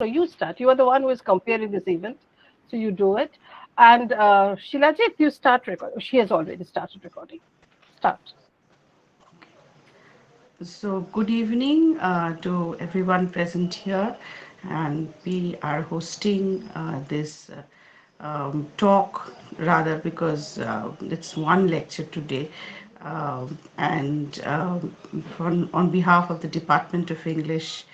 No, you start. You are the one who is comparing this event, so you do it. And Shilajit, you start recording. She has already started recording. Start. So, good evening to everyone present here, and we are hosting this talk rather because it's one lecture today. On behalf of the Department of English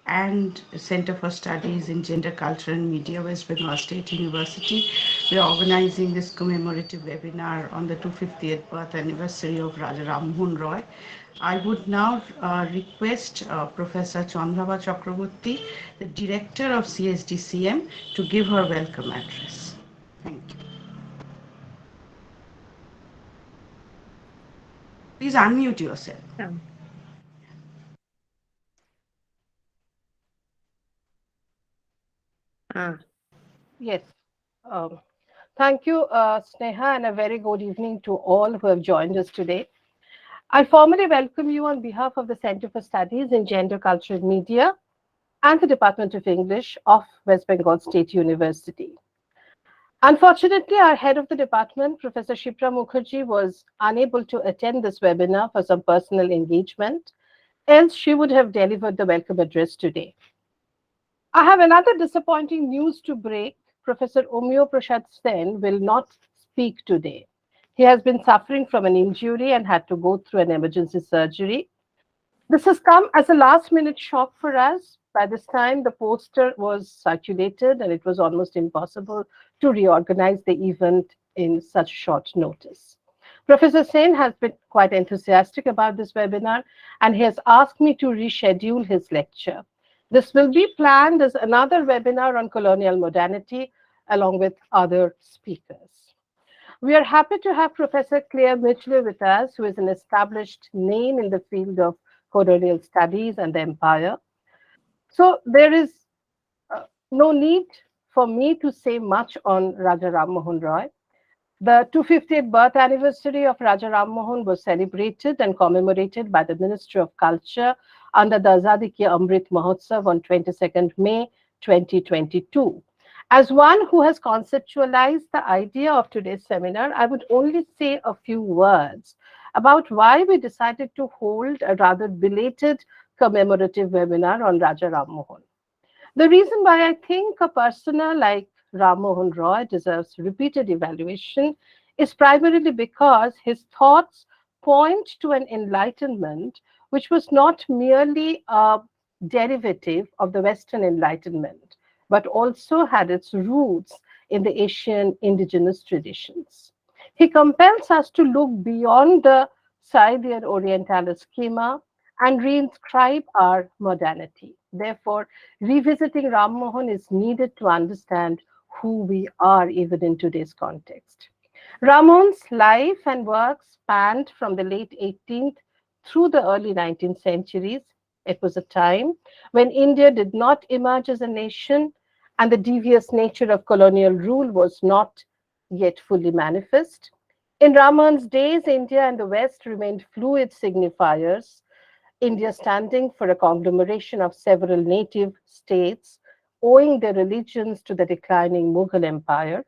and Center for Studies in Gender, Culture and Media, West Bengal State University, we are organizing this commemorative webinar on the 250th birth anniversary of Raja Rammohun Roy. I would now request Professor Chandraba Chakraborty, the Director of CSDCM, to give her welcome address. Thank you. Please unmute yourself. Yeah. Ah, Yes. Um, Thank you, Sneha, and a very good evening to all who have joined us today. I formally welcome you on behalf of the Center for Studies in Gender, Culture and Media and the Department of English of West Bengal State University. Unfortunately, our head of the department, Professor Shipra Mukherjee, was unable to attend this webinar for some personal engagement, else she would have delivered the welcome address today. I have another disappointing news to break. Professor Omyo Prasad Sen will not speak today. He has been suffering from an injury and had to go through an emergency surgery. This has come as a last minute shock for us. By this time, the poster was circulated and it was almost impossible to reorganize the event in such short notice. Professor Sen has been quite enthusiastic about this webinar and he has asked me to reschedule his lecture. This will be planned as another webinar on colonial modernity along with other speakers. We are happy to have Professor Claire Mitchell with us, who is an established name in the field of colonial studies and the empire. So there is no need for me to say much on Raja Rammohun Roy. The 250th birth anniversary of Raja Rammohun was celebrated and commemorated by the Ministry of Culture under the Azadi Ki Amrit Mahotsav on 22nd May 2022. As one who has conceptualized the idea of today's seminar, I would only say a few words about why we decided to hold a rather belated commemorative webinar on Raja Rammohun. The reason why I think a persona like Rammohun Roy deserves repeated evaluation is primarily because his thoughts point to an enlightenment which was not merely a derivative of the Western Enlightenment, but also had its roots in the Asian indigenous traditions. He compels us to look beyond the Scythian Orientalist schema and reinscribe our modernity. Therefore, revisiting Ram Mohan is needed to understand who we are even in today's context. Ramon's life and work spanned from the late 18th through the early 19th centuries. It was a time when India did not emerge as a nation and the devious nature of colonial rule was not yet fully manifest. In Ramon's days, India and the West remained fluid signifiers, India standing for a conglomeration of several native states owing their allegiance to the declining Mughal Empire,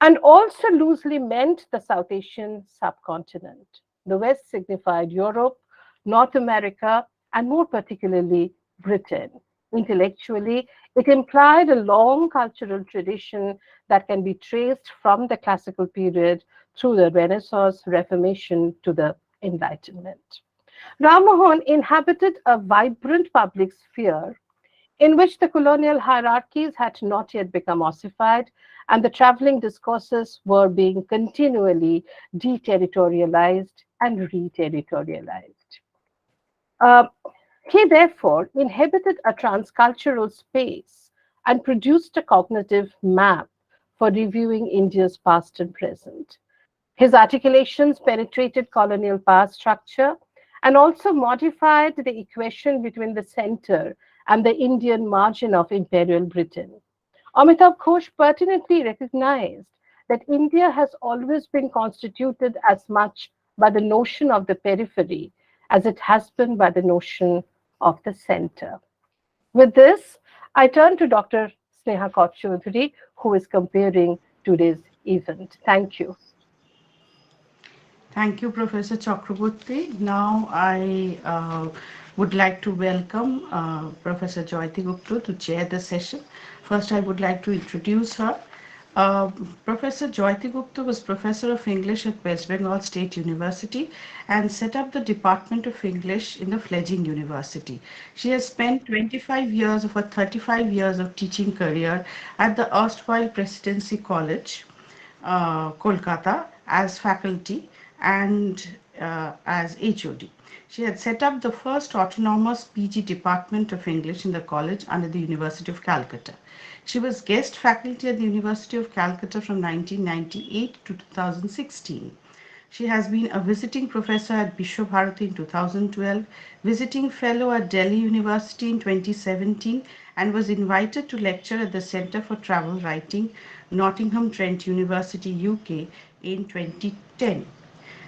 and also loosely meant the South Asian subcontinent. The West signified Europe, North America, and more particularly Britain. Intellectually, it implied a long cultural tradition that can be traced from the classical period through the Renaissance, Reformation to the Enlightenment. Rammohun inhabited a vibrant public sphere in which the colonial hierarchies had not yet become ossified and the traveling discourses were being continually deterritorialized and reterritorialized. Uh, he therefore inhabited a transcultural space and produced a cognitive map for reviewing India's past and present. His articulations penetrated colonial power structure and also modified the equation between the center and the Indian margin of imperial Britain. Amitav Ghosh pertinently recognized that India has always been constituted as much by the notion of the periphery as it has been by the notion of the center. With this, I turn to Dr. Sneha Chaudhary, who is comparing today's event. Thank you. Thank you, Professor Chakraborty. Now I would like to welcome Professor Jyoti Gupta to chair the session. First, I would like to introduce her. Uh, Professor Jyoti Gupta was Professor of English at West Bengal State University and set up the Department of English in the fledgling university. She has spent 25 years of her 35 years of teaching career at the erstwhile Presidency College, Kolkata, as faculty and as HOD. She had set up the first autonomous PG department of English in the college under the University of Calcutta. She was guest faculty at the University of Calcutta from 1998 to 2016. She has been a visiting professor at Bishwabharati in 2012, visiting fellow at Delhi University in 2017, and was invited to lecture at the Centre for Travel Writing, Nottingham Trent University, UK in 2010.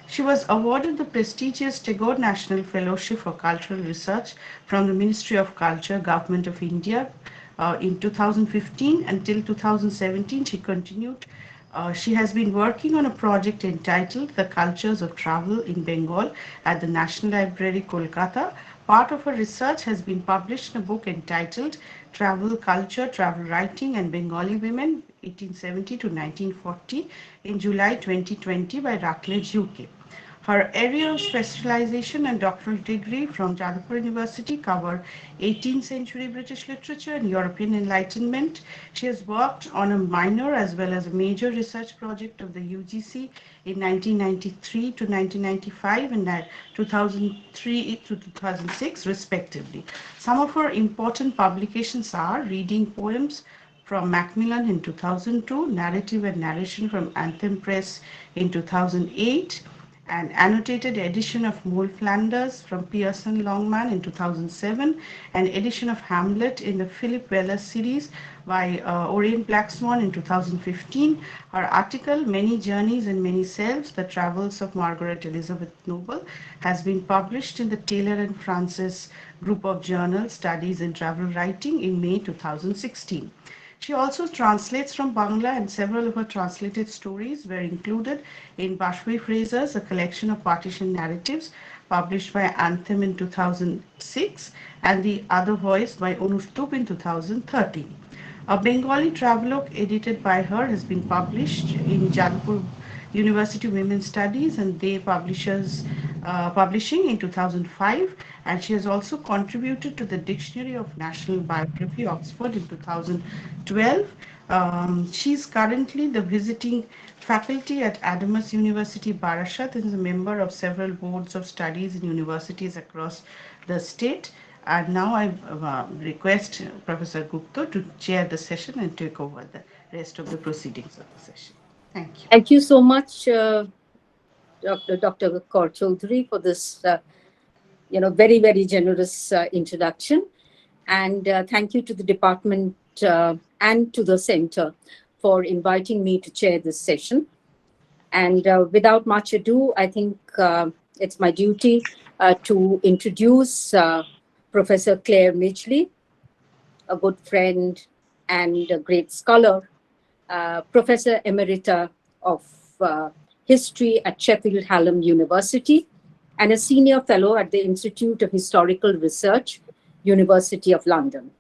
She was awarded the prestigious Tagore National Fellowship for Cultural Research from the Ministry of Culture, Government of India in 2015 until 2017. She has been working on a project entitled The Cultures of Travel in Bengal at the National Library, Kolkata. Part of her research has been published in a book entitled Travel Culture, Travel Writing and Bengali Women 1870 to 1940 in July 2020 by Routledge, UK. Her area of specialization and doctoral degree from Jadavpur University cover 18th century British literature and European Enlightenment. She has worked on a minor as well as a major research project of the UGC in 1993 to 1995 and 2003 to 2006 respectively. Some of her important publications are Reading Poems from Macmillan in 2002, Narrative and Narration from Anthem Press in 2008, an annotated edition of Mole Flanders from Pearson Longman in 2007, an edition of Hamlet in the Philip Weller series by Orient Black Swan in 2015. Her article, Many Journeys and Many Selves, The Travels of Margaret Elizabeth Noble, has been published in the Taylor and Francis Group of Journals, Studies in Travel Writing in May 2016. She also translates from Bangla, and several of her translated stories were included in Bashwi Fraser's A Collection of Partition Narratives, published by Anthem in 2006, and The Other Voice by Anushtup in 2013. A Bengali travelogue edited by her has been published in Jadavpur University Women's Studies and They Publishers Publishing in 2005, and she has also contributed to the Dictionary of National Biography, Oxford in 2012. She's currently the visiting faculty at Adamas University, Barashat, and is a member of several boards of studies in universities across the state. And now I request Professor Gupta to chair the session and take over the rest of the proceedings of the session. Thank you. Thank you so much, Dr. Kaur Chaudhary, for this, very, very generous introduction. And thank you to the department and to the center for inviting me to chair this session. And without much ado, I think it's my duty to introduce Professor Claire Midgley, a good friend and a great scholar, Professor Emerita of History at Sheffield Hallam University, and a senior fellow at the Institute of Historical Research, University of London.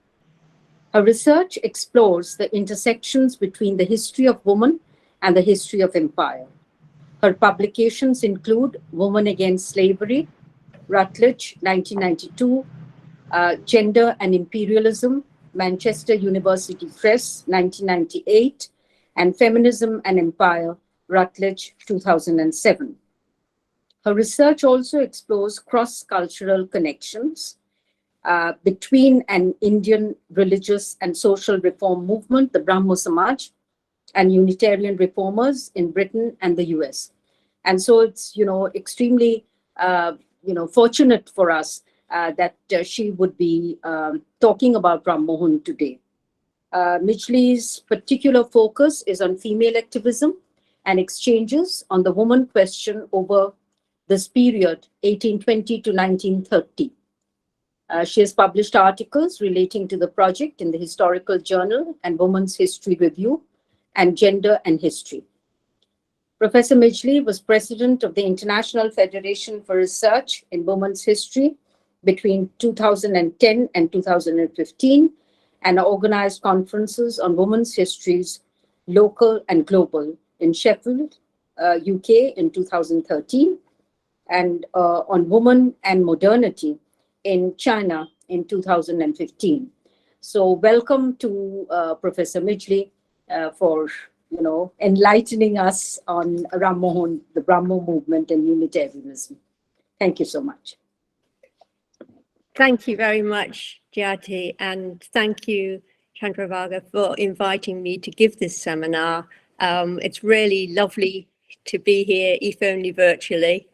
Her research explores the intersections between the history of woman and the history of empire. Her publications include Woman Against Slavery, Routledge, 1992, Gender and Imperialism, Manchester University Press, 1998, and Feminism and Empire, Routledge, 2007. Her research also explores cross-cultural connections between an Indian religious and social reform movement, the Brahmo Samaj, and Unitarian reformers in Britain and the US. And so it's, extremely, fortunate for us that she would be talking about Rammohun today. Midgley's particular focus is on female activism and exchanges on the woman question over this period, 1820 to 1930. She has published articles relating to the project in the Historical Journal and Women's History Review and Gender and History. Professor Midgley was president of the International Federation for Research in Women's History between 2010 and 2015, and organized conferences on women's histories, local and global, in Sheffield, UK in 2013, and on women and modernity in China in 2015. So welcome to Professor Midgley for enlightening us on Rammohun, the Brahmo movement and Unitarianism. Thank you so much. Thank you very much, Jyoti, and thank you, Chandravaga, for inviting me to give this seminar. It's really lovely to be here, if only virtually.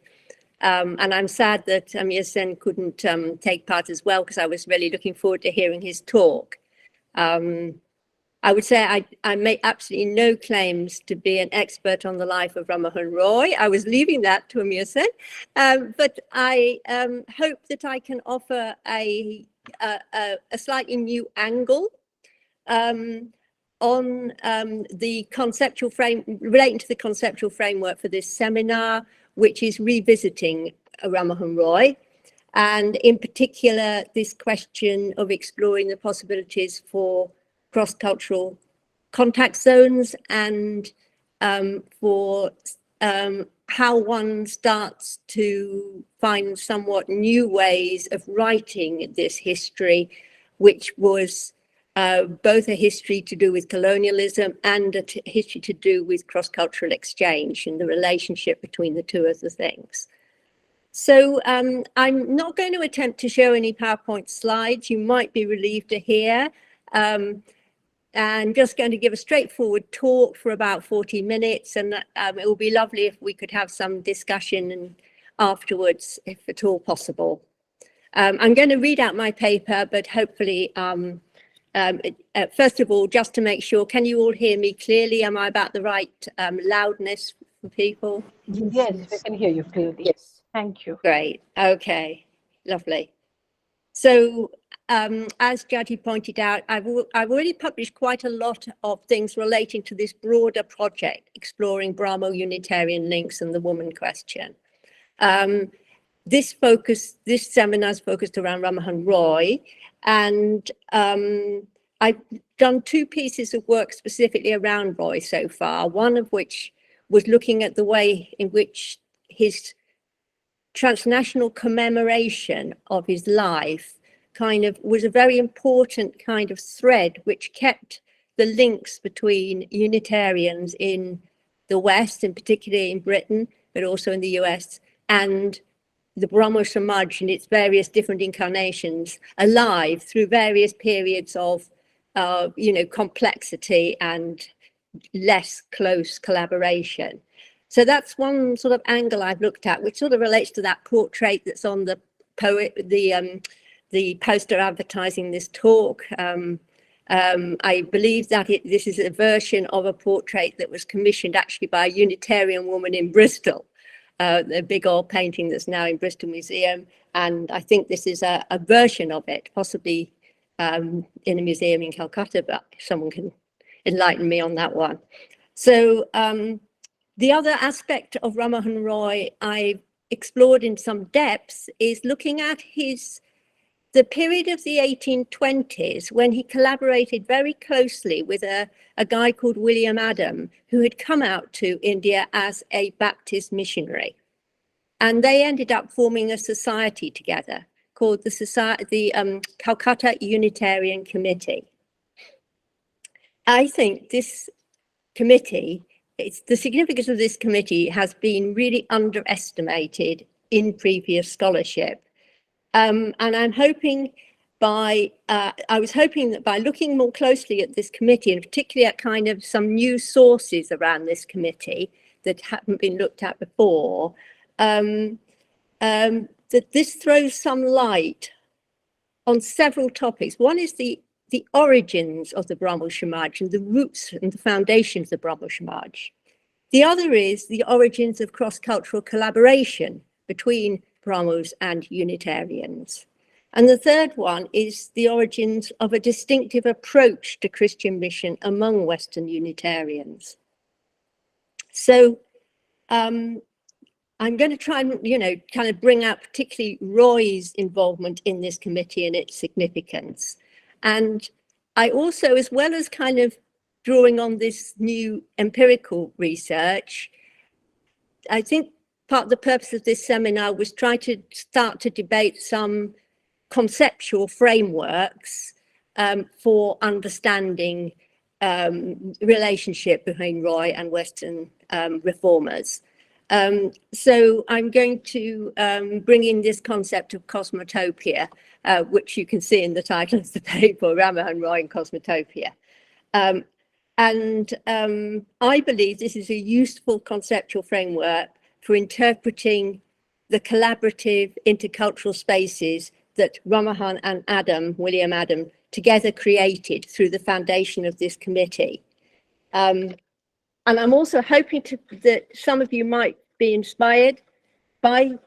And I'm sad that Amir Sen couldn't take part as well, because I was really looking forward to hearing his talk. I would say I make absolutely no claims to be an expert on the life of Rammohun Roy. I was leaving that to Amir Sen, but I hope that I can offer a slightly new angle on the conceptual relating to the conceptual framework for this seminar, which is revisiting Rammohun Roy, and in particular this question of exploring the possibilities for cross-cultural contact zones and for how one starts to find somewhat new ways of writing this history, which was both a history to do with colonialism and a history to do with cross-cultural exchange and the relationship between the two of the things. So I'm not going to attempt to show any PowerPoint slides. You might be relieved to hear. And just going to give a straightforward talk for about 40 minutes, and it will be lovely if we could have some discussion afterwards, if at all possible. I'm going to read out my paper, but hopefully, first of all, just to make sure, can you all hear me clearly? Am I about the right loudness for people? Yes, we can hear you clearly. Yes. Thank you. Great. Okay. Lovely. So, as Jyoti pointed out, I've already published quite a lot of things relating to this broader project, exploring Brahmo-Unitarian links and the woman question. This seminar is focused around Rammohun Roy, and I've done two pieces of work specifically around Roy so far, one of which was looking at the way in which his transnational commemoration of his life kind of was a very important kind of thread which kept the links between Unitarians in the West, and particularly in Britain, but also in the US, and the Brahmo Samaj in its various different incarnations alive through various periods of complexity and less close collaboration. So that's one sort of angle I've looked at, which sort of relates to that portrait that's on the poster advertising this talk. I believe that this is a version of a portrait that was commissioned actually by a Unitarian woman in Bristol, the big old painting that's now in Bristol Museum. And I think this is a version of it, possibly in a museum in Calcutta, but someone can enlighten me on that one. So the other aspect of Rammohun Roy I explored in some depth is looking at the period of the 1820s, when he collaborated very closely with a guy called William Adam, who had come out to India as a Baptist missionary. And they ended up forming a society together called the Calcutta Unitarian Committee. I think this committee, the significance of this committee has been really underestimated in previous scholarship. And I'm hoping I was hoping that by looking more closely at this committee, and particularly at kind of some new sources around this committee that haven't been looked at before, that this throws some light on several topics. One is the origins of the Brahmo Samaj and the roots and the foundations of the Brahmo Samaj. The other is the origins of cross-cultural collaboration between Brahmos and Unitarians. And the third one is the origins of a distinctive approach to Christian mission among Western Unitarians. So I'm going to try and, kind of bring out particularly Roy's involvement in this committee and its significance. And I also, as well as kind of drawing on this new empirical research, I think part of the purpose of this seminar was try to start to debate some conceptual frameworks for understanding relationship between Roy and Western reformers. So I'm going to bring in this concept of cosmotopia, which you can see in the title of the paper, Rammohun, Roy and Cosmotopia. I believe this is a useful conceptual framework for interpreting the collaborative intercultural spaces that Rammohun and William Adam, together created through the foundation of this committee. And I'm also hoping that some of you might be inspired by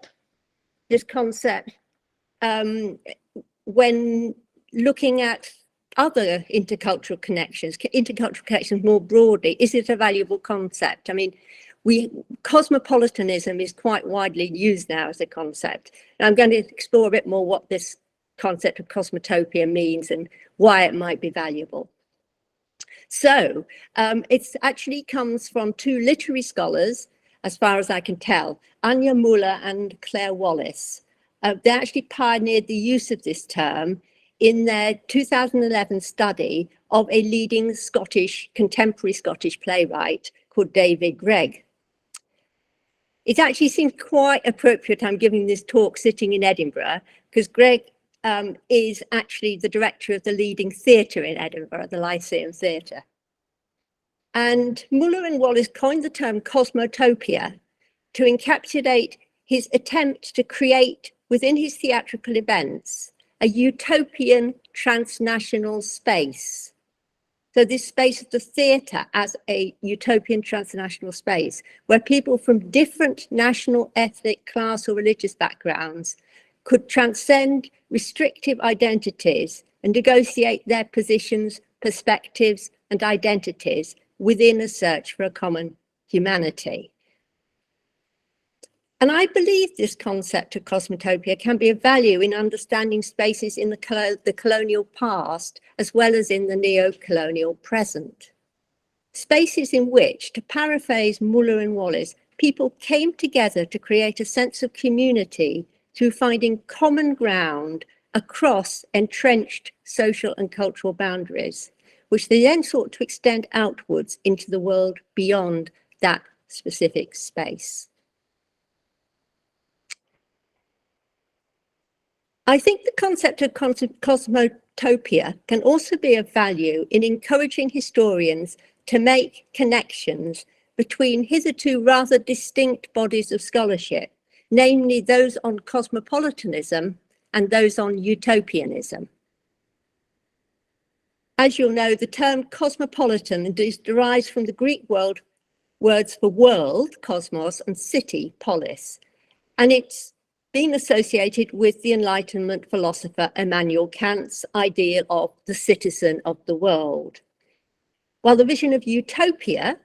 this concept when looking at other intercultural connections more broadly. Is it a valuable concept? I mean, cosmopolitanism is quite widely used now as a concept. And I'm going to explore a bit more what this concept of cosmotopia means and why it might be valuable. So it actually comes from two literary scholars, as far as I can tell, Anya Muller and Claire Wallace. They actually pioneered the use of this term in their 2011 study of a leading contemporary Scottish playwright called David Gregg. It actually seems quite appropriate I'm giving this talk sitting in Edinburgh, because Gregg is actually the director of the leading theatre in Edinburgh, the Lyceum Theatre. And Muller and Wallace coined the term cosmotopia to encapsulate his attempt to create within his theatrical events a utopian transnational space. So this space of the theatre as a utopian transnational space where people from different national, ethnic, class or religious backgrounds could transcend restrictive identities and negotiate their positions, perspectives and identities within a search for a common humanity. And I believe this concept of cosmotopia can be of value in understanding spaces in the colonial past, as well as in the neo-colonial present. Spaces in which, to paraphrase Muller and Wallace, people came together to create a sense of community through finding common ground across entrenched social and cultural boundaries, which they then sought to extend outwards into the world beyond that specific space. I think the concept of cosmotopia can also be of value in encouraging historians to make connections between hitherto rather distinct bodies of scholarship, namely those on cosmopolitanism and those on utopianism. As you'll know, the term cosmopolitan is derived from the Greek words for world, cosmos, and city, polis, and it's been associated with the Enlightenment philosopher Immanuel Kant's ideal of the citizen of the world. While the vision of utopia,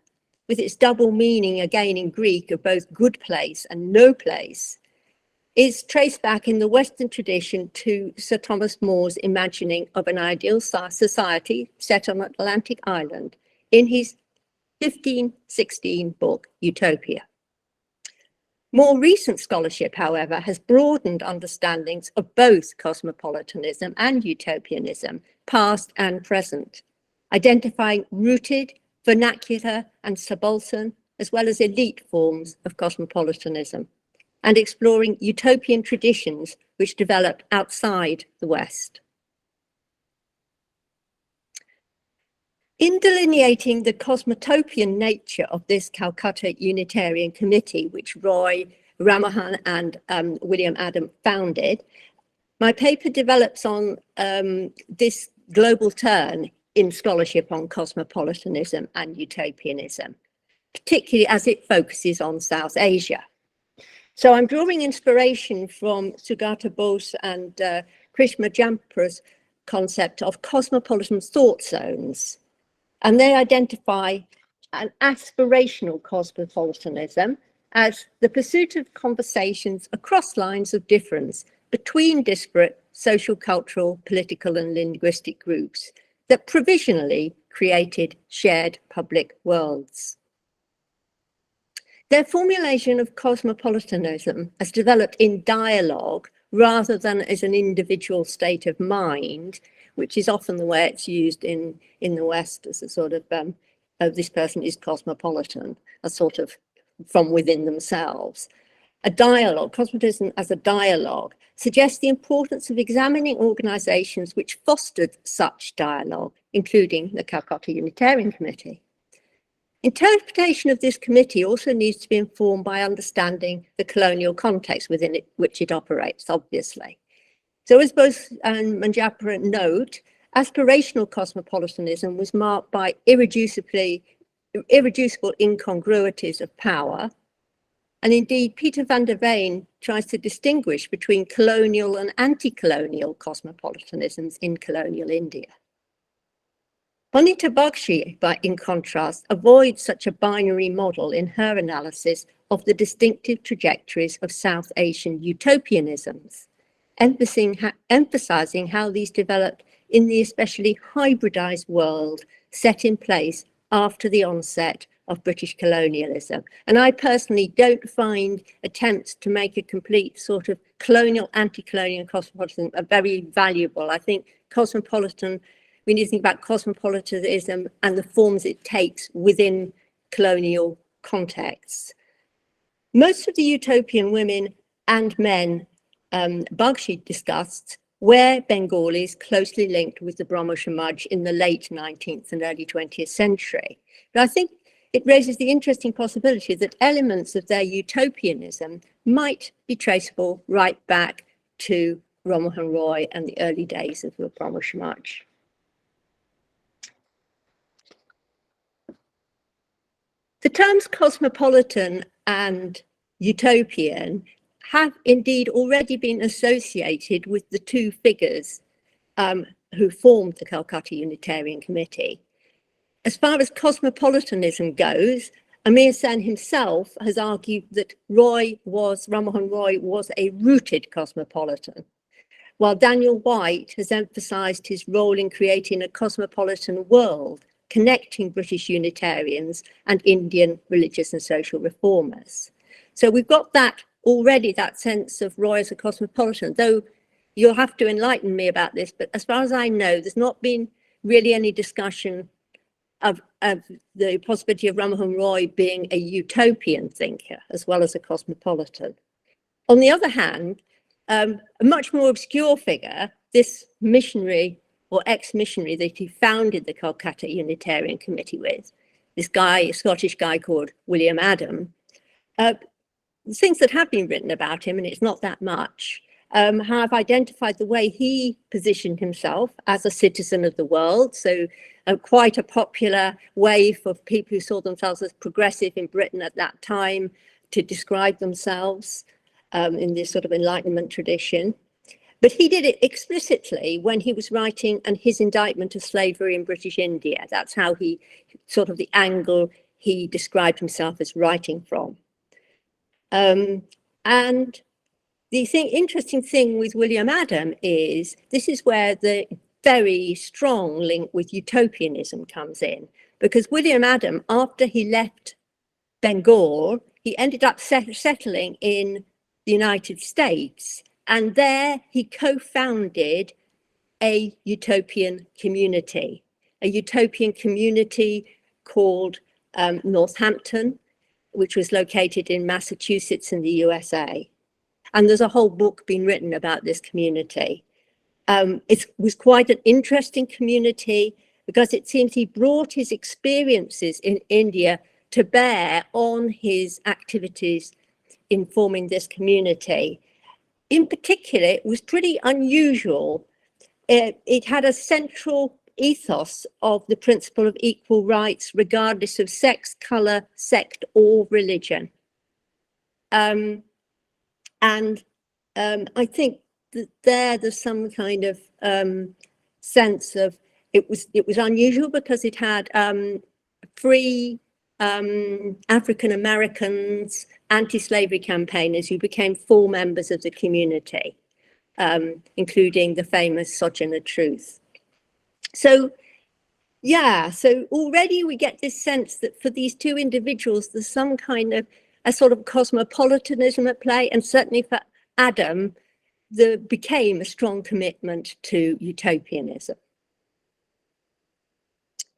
with its double meaning again in Greek of both good place and no place, is traced back in the Western tradition to Sir Thomas More's imagining of an ideal society set on an Atlantic island in his 1516 book, Utopia. More recent scholarship, however, has broadened understandings of both cosmopolitanism and utopianism, past and present, identifying rooted, vernacular and subaltern, as well as elite forms of cosmopolitanism, and exploring utopian traditions which developed outside the West. In delineating the cosmotopian nature of this Calcutta Unitarian Committee, which Roy, Rammohun and William Adam founded, my paper develops on this global turn in scholarship on cosmopolitanism and utopianism, particularly as it focuses on South Asia. So I'm drawing inspiration from Sugata Bose and Prishma Jampra's concept of cosmopolitan thought zones. And they identify an aspirational cosmopolitanism as the pursuit of conversations across lines of difference between disparate social, cultural, political, and linguistic groups that provisionally created shared public worlds. Their formulation of cosmopolitanism as developed in dialogue rather than as an individual state of mind, which is often the way it's used in the West as a sort of, this person is cosmopolitan, a sort of from within themselves. A dialogue, cosmopolitanism as a dialogue, suggests the importance of examining organisations which fostered such dialogue, including the Calcutta Unitarian Committee. Interpretation of this committee also needs to be informed by understanding the colonial context within which it operates, obviously. So as both Manjapra note, aspirational cosmopolitanism was marked by irreducible incongruities of power. And indeed, Peter van der Veen tries to distinguish between colonial and anti-colonial cosmopolitanisms in colonial India. Bonita Bagchi, in contrast, avoids such a binary model in her analysis of the distinctive trajectories of South Asian utopianisms, emphasizing how these developed in the especially hybridized world set in place after the onset of British colonialism. And I personally don't find attempts to make a complete sort of colonial, anti-colonial cosmopolitanism very valuable. I think we need to think about cosmopolitanism and the forms it takes within colonial contexts. Most of the utopian women and men Bagchi discussed were Bengalis closely linked with the Brahmo Samaj in the late 19th and early 20th century. But I think it raises the interesting possibility that elements of their utopianism might be traceable right back to Rammohun Roy and the early days of the Brahmo Samaj. The terms cosmopolitan and utopian have indeed already been associated with the two figures who formed the Calcutta Unitarian Committee. As far as cosmopolitanism goes, Amir Sen himself has argued that Rammohun Roy was a rooted cosmopolitan, while Daniel White has emphasised his role in creating a cosmopolitan world, connecting British Unitarians and Indian religious and social reformers. So we've got that already, that sense of Roy as a cosmopolitan, though you'll have to enlighten me about this, but as far as I know, there's not been really any discussion of the possibility of Rammohun Roy being a utopian thinker as well as a cosmopolitan. On the other hand, a much more obscure figure, this missionary or ex-missionary that he founded the Calcutta Unitarian Committee with, this guy, a Scottish guy called William Adam, things that have been written about him, and it's not that much, have identified the way he positioned himself as a citizen of the world. So quite a popular way for people who saw themselves as progressive in Britain at that time to describe themselves in this sort of Enlightenment tradition. But he did it explicitly when he was writing his indictment of slavery in British India. That's how he, sort of the angle he described himself as writing from. And the interesting thing with William Adam is this is where the very strong link with utopianism comes in, because William Adam, after he left Bengal, he ended up settling in the United States. And there he co-founded a utopian community called Northampton, which was located in Massachusetts in the USA. And there's a whole book being written about this community. It was quite an interesting community because it seems he brought his experiences in India to bear on his activities in forming this community. In particular, it was pretty unusual. It had a central ethos of the principle of equal rights, regardless of sex, colour, sect, or religion. I think there's some kind of sense of it was unusual because it had free African Americans, anti-slavery campaigners who became full members of the community, including the famous Sojourner Truth. So yeah, so already we get this sense that for these two individuals, there's some kind of a sort of cosmopolitanism at play, and certainly for Adam, there became a strong commitment to utopianism.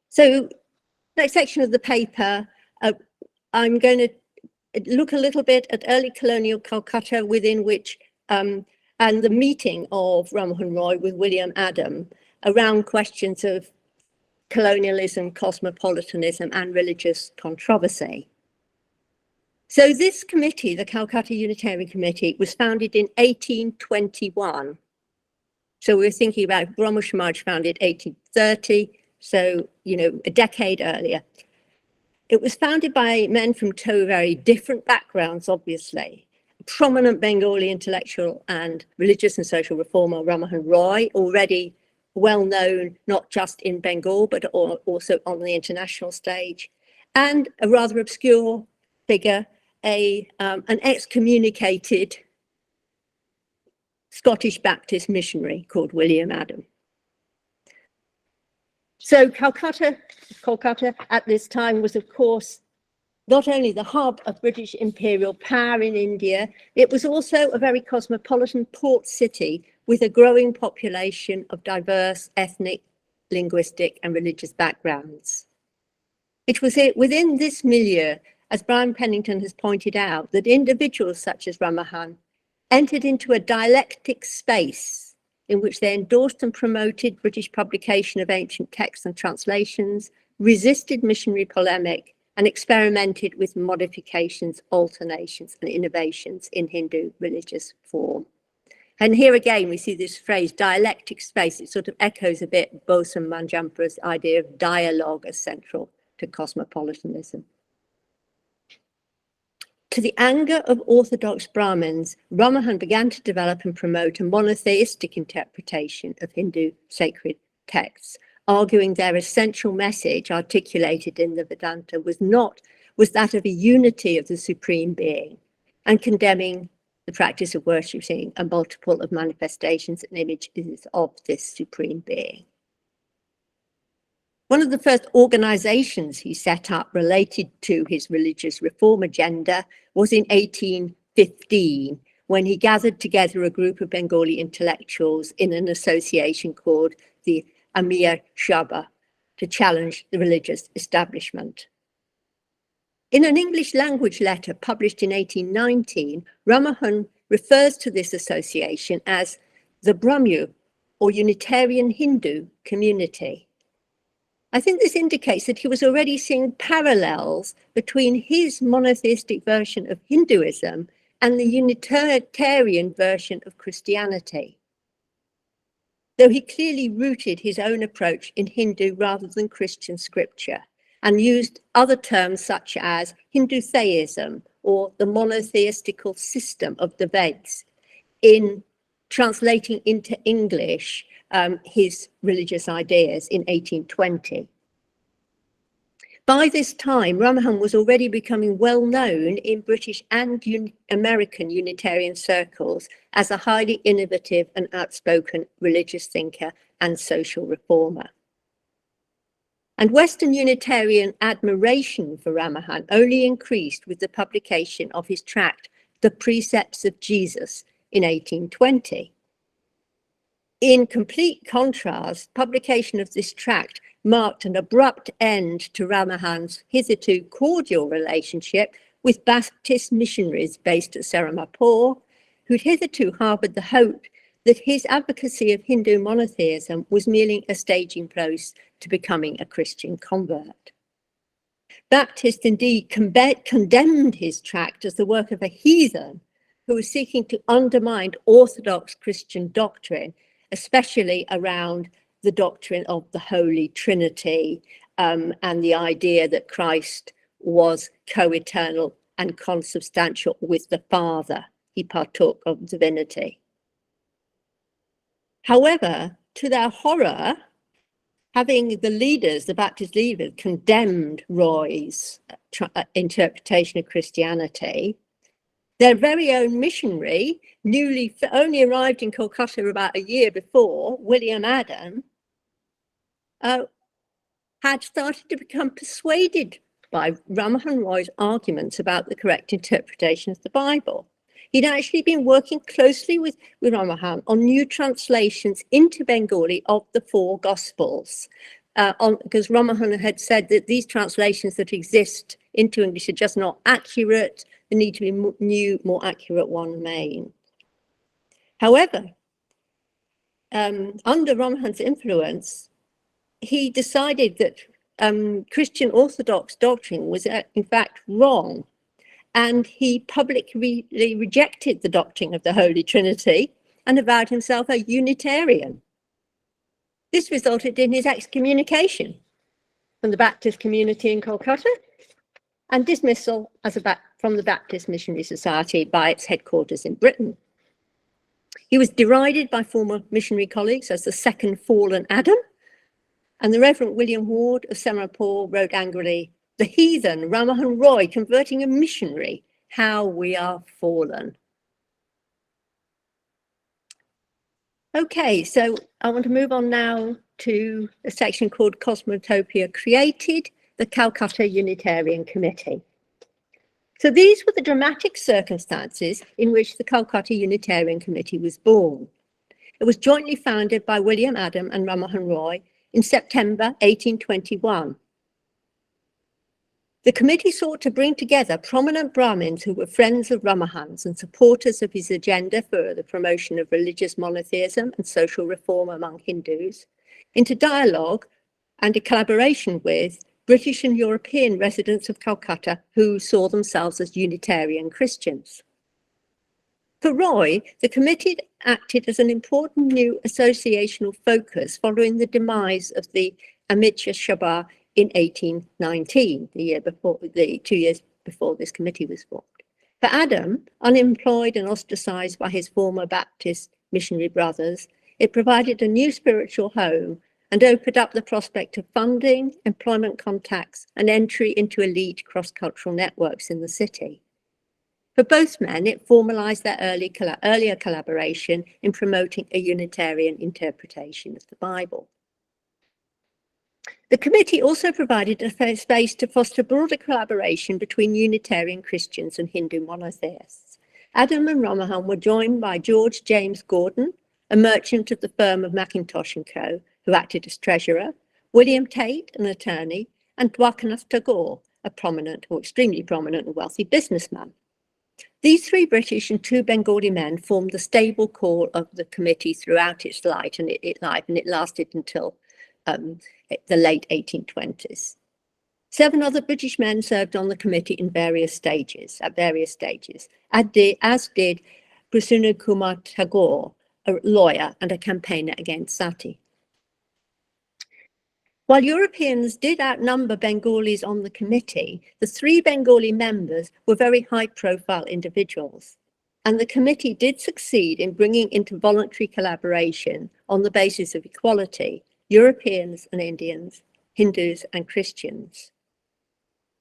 So next section of the paper, I'm going to look a little bit at early colonial Calcutta, within which, and the meeting of Rammohun Roy with William Adam around questions of colonialism, cosmopolitanism, and religious controversy. So this committee, the Calcutta Unitarian Committee, was founded in 1821. So we're thinking about Brahma Samaj founded 1830, so, you know, a decade earlier. It was founded by men from two very different backgrounds, obviously. A prominent Bengali intellectual and religious and social reformer, Rammohun Roy, already well known not just in Bengal, but also on the international stage, and a rather obscure figure, an excommunicated Scottish Baptist missionary called William Adam. So Calcutta at this time was, of course, not only the hub of British imperial power in India, it was also a very cosmopolitan port city with a growing population of diverse ethnic, linguistic, and religious backgrounds. It was within this milieu, as Brian Pennington has pointed out, that individuals such as Rammohun entered into a dialectic space in which they endorsed and promoted British publication of ancient texts and translations, resisted missionary polemic, and experimented with modifications, alternations, and innovations in Hindu religious form. And here again, we see this phrase, dialectic space. It sort of echoes a bit Bose and Manjampura's idea of dialogue as central to cosmopolitanism. To the anger of orthodox Brahmins, Rammohun began to develop and promote a monotheistic interpretation of Hindu sacred texts, arguing their essential message articulated in the Vedanta was that of a unity of the supreme being, and condemning the practice of worshipping a multiple of manifestations and images of this supreme being. One of the first organizations he set up related to his religious reform agenda was in 1815, when he gathered together a group of Bengali intellectuals in an association called the Amir Shaba to challenge the religious establishment. In an English language letter published in 1819, Rammohun refers to this association as the Brahmu, or Unitarian Hindu Community. I think this indicates that he was already seeing parallels between his monotheistic version of Hinduism and the Unitarian version of Christianity, though he clearly rooted his own approach in Hindu rather than Christian scripture, and used other terms such as Hindu theism or the monotheistical system of the Veds in translating into English his religious ideas in 1820. By this time, Rammohun was already becoming well known in British and American Unitarian circles as a highly innovative and outspoken religious thinker and social reformer. And Western Unitarian admiration for Rammohun only increased with the publication of his tract, The Precepts of Jesus, in 1820. In complete contrast, publication of this tract marked an abrupt end to Rammohun's hitherto cordial relationship with Baptist missionaries based at Serampore, who'd hitherto harbored the hope that his advocacy of Hindu monotheism was merely a staging place to becoming a Christian convert. Baptist indeed condemned his tract as the work of a heathen who was seeking to undermine orthodox Christian doctrine, especially around the doctrine of the Holy Trinity and the idea that Christ was co-eternal and consubstantial with the Father. He partook of divinity. However, to their horror, having the Baptist leaders, condemned Roy's interpretation of Christianity, their very own missionary, only arrived in Calcutta about a year before, William Adam, had started to become persuaded by Rammohun Roy's arguments about the correct interpretation of the Bible. He'd actually been working closely with Rammohun on new translations into Bengali of the four Gospels, because Rammohun had said that these translations that exist into English are just not accurate. There need to be new, more accurate one made. However, under Rammohun's influence, he decided that Christian Orthodox doctrine was in fact wrong, and he publicly rejected the doctrine of the Holy Trinity and avowed himself a Unitarian. This resulted in his excommunication from the Baptist community in Calcutta and dismissal from the Baptist Missionary Society by its headquarters in Britain. He was derided by former missionary colleagues as the second fallen Adam, and the Reverend William Ward of Semirapur wrote angrily, "The heathen Rammohun Roy converting a missionary, how we are fallen." Okay, so I want to move on now to a section called Cosmotopia Created, the Calcutta Unitarian Committee. So these were the dramatic circumstances in which the Calcutta Unitarian Committee was born. It was jointly founded by William Adam and Rammohun Roy in September 1821. The committee sought to bring together prominent Brahmins who were friends of Rammohun's and supporters of his agenda for the promotion of religious monotheism and social reform among Hindus into dialogue and a collaboration with British and European residents of Calcutta who saw themselves as Unitarian Christians. For Roy, the committee acted as an important new associational focus following the demise of the Amritsar Sabha in 1819, the 2 years before this committee was formed. For Adam, unemployed and ostracized by his former Baptist missionary brothers, it provided a new spiritual home and opened up the prospect of funding, employment contacts, and entry into elite cross-cultural networks in the city. For both men, it formalized their earlier collaboration in promoting a Unitarian interpretation of the Bible. The committee also provided a space to foster broader collaboration between Unitarian Christians and Hindu monotheists. Adam and Rammohun were joined by George James Gordon, a merchant of the firm of Mackintosh & Co., who acted as treasurer, William Tate, an attorney, and Dwarkanath Tagore, a prominent or extremely prominent and wealthy businessman. These three British and two Bengali men formed the stable core of the committee throughout its life, and it lasted until the late 1820s. 7 other British men served on the committee at various stages, as did Prasunna Kumar Tagore, a lawyer and a campaigner against sati. While Europeans did outnumber Bengalis on the committee, the 3 Bengali members were very high-profile individuals, and the committee did succeed in bringing into voluntary collaboration on the basis of equality Europeans and Indians, Hindus and Christians.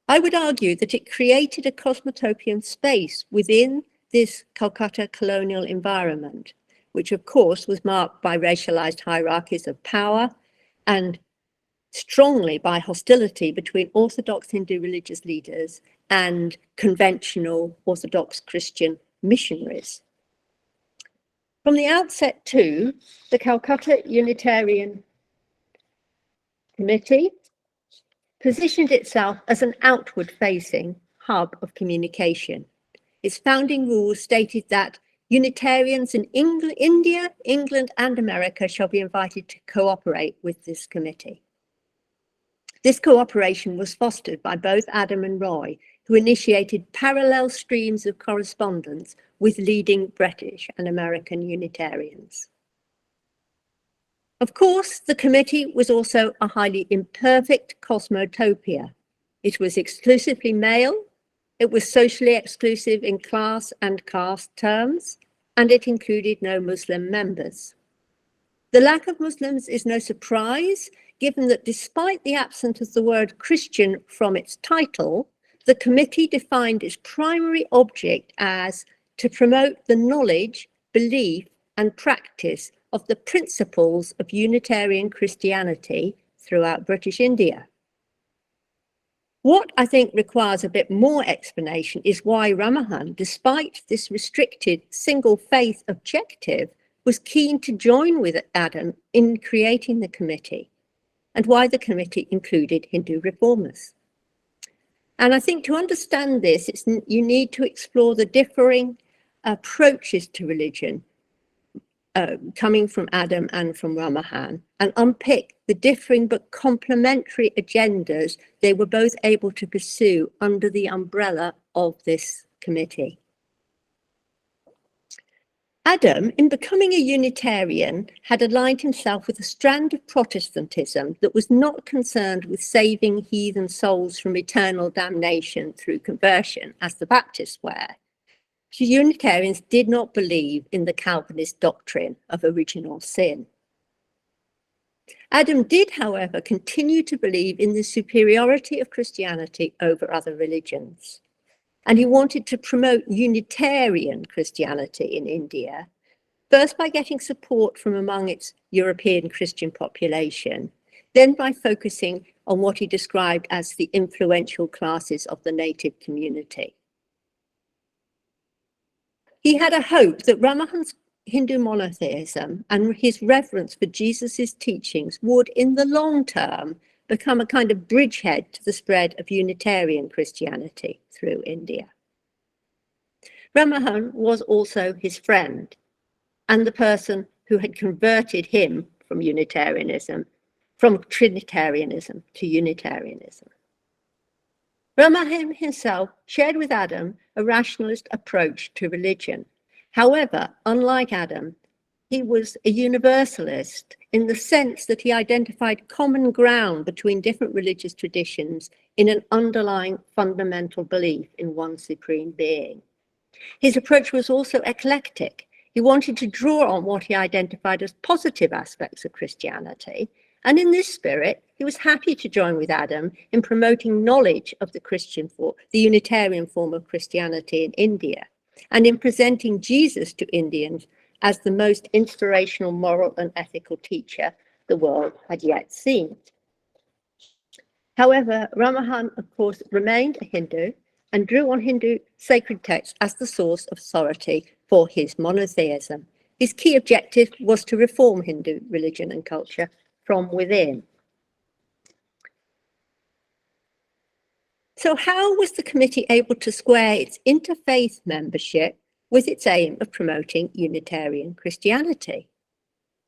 I would argue that it created a cosmotopian space within this Calcutta colonial environment, which of course was marked by racialized hierarchies of power and strongly by hostility between Orthodox Hindu religious leaders and conventional Orthodox Christian missionaries. From the outset too, the Calcutta Unitarian Committee positioned itself as an outward-facing hub of communication. Its founding rules stated that Unitarians in India, England, and America shall be invited to cooperate with this committee. This cooperation was fostered by both Adam and Roy, who initiated parallel streams of correspondence with leading British and American Unitarians. Of course, the committee was also a highly imperfect cosmotopia. It was exclusively male, it was socially exclusive in class and caste terms, and it included no Muslim members. The lack of Muslims is no surprise, given that despite the absence of the word Christian from its title, the committee defined its primary object as to promote the knowledge, belief, and practice of the principles of Unitarian Christianity throughout British India. What I think requires a bit more explanation is why Rammohun, despite this restricted single faith objective, was keen to join with Adam in creating the committee, and why the committee included Hindu reformers. And I think to understand this, you need to explore the differing approaches to religion coming from Adam and from Rammohun, and unpick the differing but complementary agendas they were both able to pursue under the umbrella of this committee. Adam, in becoming a Unitarian, had aligned himself with a strand of Protestantism that was not concerned with saving heathen souls from eternal damnation through conversion, as the Baptists were. Unitarians did not believe in the Calvinist doctrine of original sin. Adam did, however, continue to believe in the superiority of Christianity over other religions. And he wanted to promote Unitarian Christianity in India, first by getting support from among its European Christian population, then by focusing on what he described as the influential classes of the native community. He had a hope that Rammohun's Hindu monotheism and his reverence for Jesus's teachings would, in the long term, become a kind of bridgehead to the spread of Unitarian Christianity through India. Rammohun was also his friend and the person who had converted him from Trinitarianism to Unitarianism. Rammohun himself shared with Adam a rationalist approach to religion. However, unlike Adam, he was a universalist in the sense that he identified common ground between different religious traditions in an underlying fundamental belief in one supreme being. His approach was also eclectic. He wanted to draw on what he identified as positive aspects of Christianity, and in this spirit, he was happy to join with Adam in promoting knowledge of the Unitarian form of Christianity in India, and in presenting Jesus to Indians as the most inspirational moral and ethical teacher the world had yet seen. However, Rammohun, of course, remained a Hindu and drew on Hindu sacred texts as the source of authority for his monotheism. His key objective was to reform Hindu religion and culture from within. So how was the committee able to square its interfaith membership with its aim of promoting Unitarian Christianity?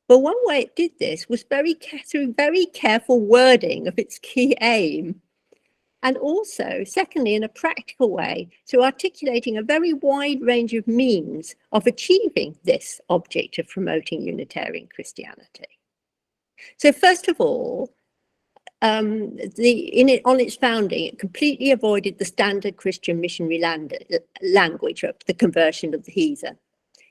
Well, one way it did this was through very careful wording of its key aim, and also, secondly, in a practical way, through articulating a very wide range of means of achieving this object of promoting Unitarian Christianity. So first of all, on its founding, it completely avoided the standard Christian missionary language of the conversion of the heathen.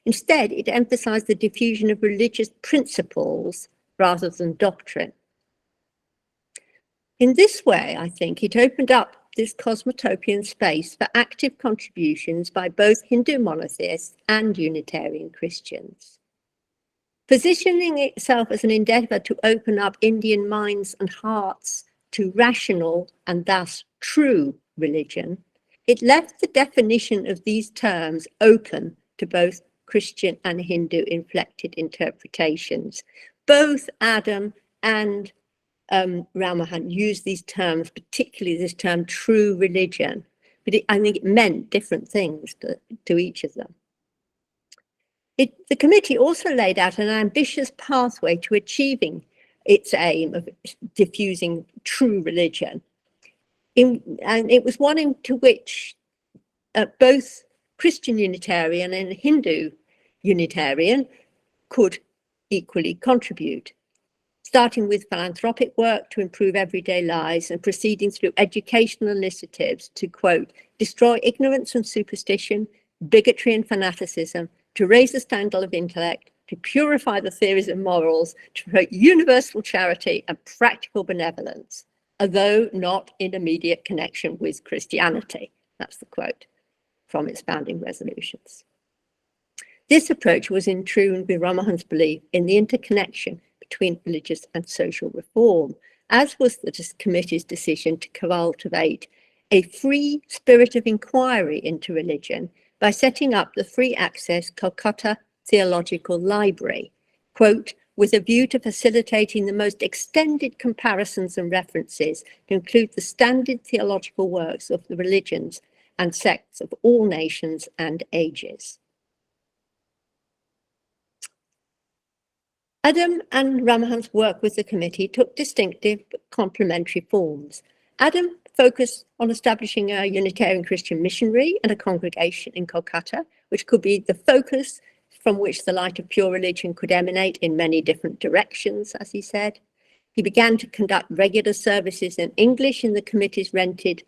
Instead, it emphasized the diffusion of religious principles rather than doctrine. In this way, I think it opened up this cosmotopian space for active contributions by both Hindu monotheists and Unitarian Christians. Positioning itself as an endeavor to open up Indian minds and hearts to rational and thus true religion, it left the definition of these terms open to both Christian and Hindu inflected interpretations. Both Adam and Rammohun used these terms, particularly this term true religion, but I think it meant different things to each of them. The committee also laid out an ambitious pathway to achieving its aim of diffusing true religion. And it was one into which both Christian Unitarian and Hindu Unitarian could equally contribute, starting with philanthropic work to improve everyday lives and proceeding through educational initiatives to, quote, destroy ignorance and superstition, bigotry and fanaticism, to raise the standard of intellect, to purify the theories and morals, to promote universal charity and practical benevolence, although not in immediate connection with Christianity. That's the quote from its founding resolutions. This approach was in tune with Rammohun's belief in the interconnection between religious and social reform, as was the committee's decision to cultivate a free spirit of inquiry into religion by setting up the free access Calcutta Theological Library, quote, with a view to facilitating the most extended comparisons and references to include the standard theological works of the religions and sects of all nations and ages. Adam and Rammohun's work with the committee took distinctive but complementary forms. Adam focused on establishing a Unitarian Christian missionary and a congregation in Kolkata, which could be the focus from which the light of pure religion could emanate in many different directions, as he said. He began to conduct regular services in English in the committee's rented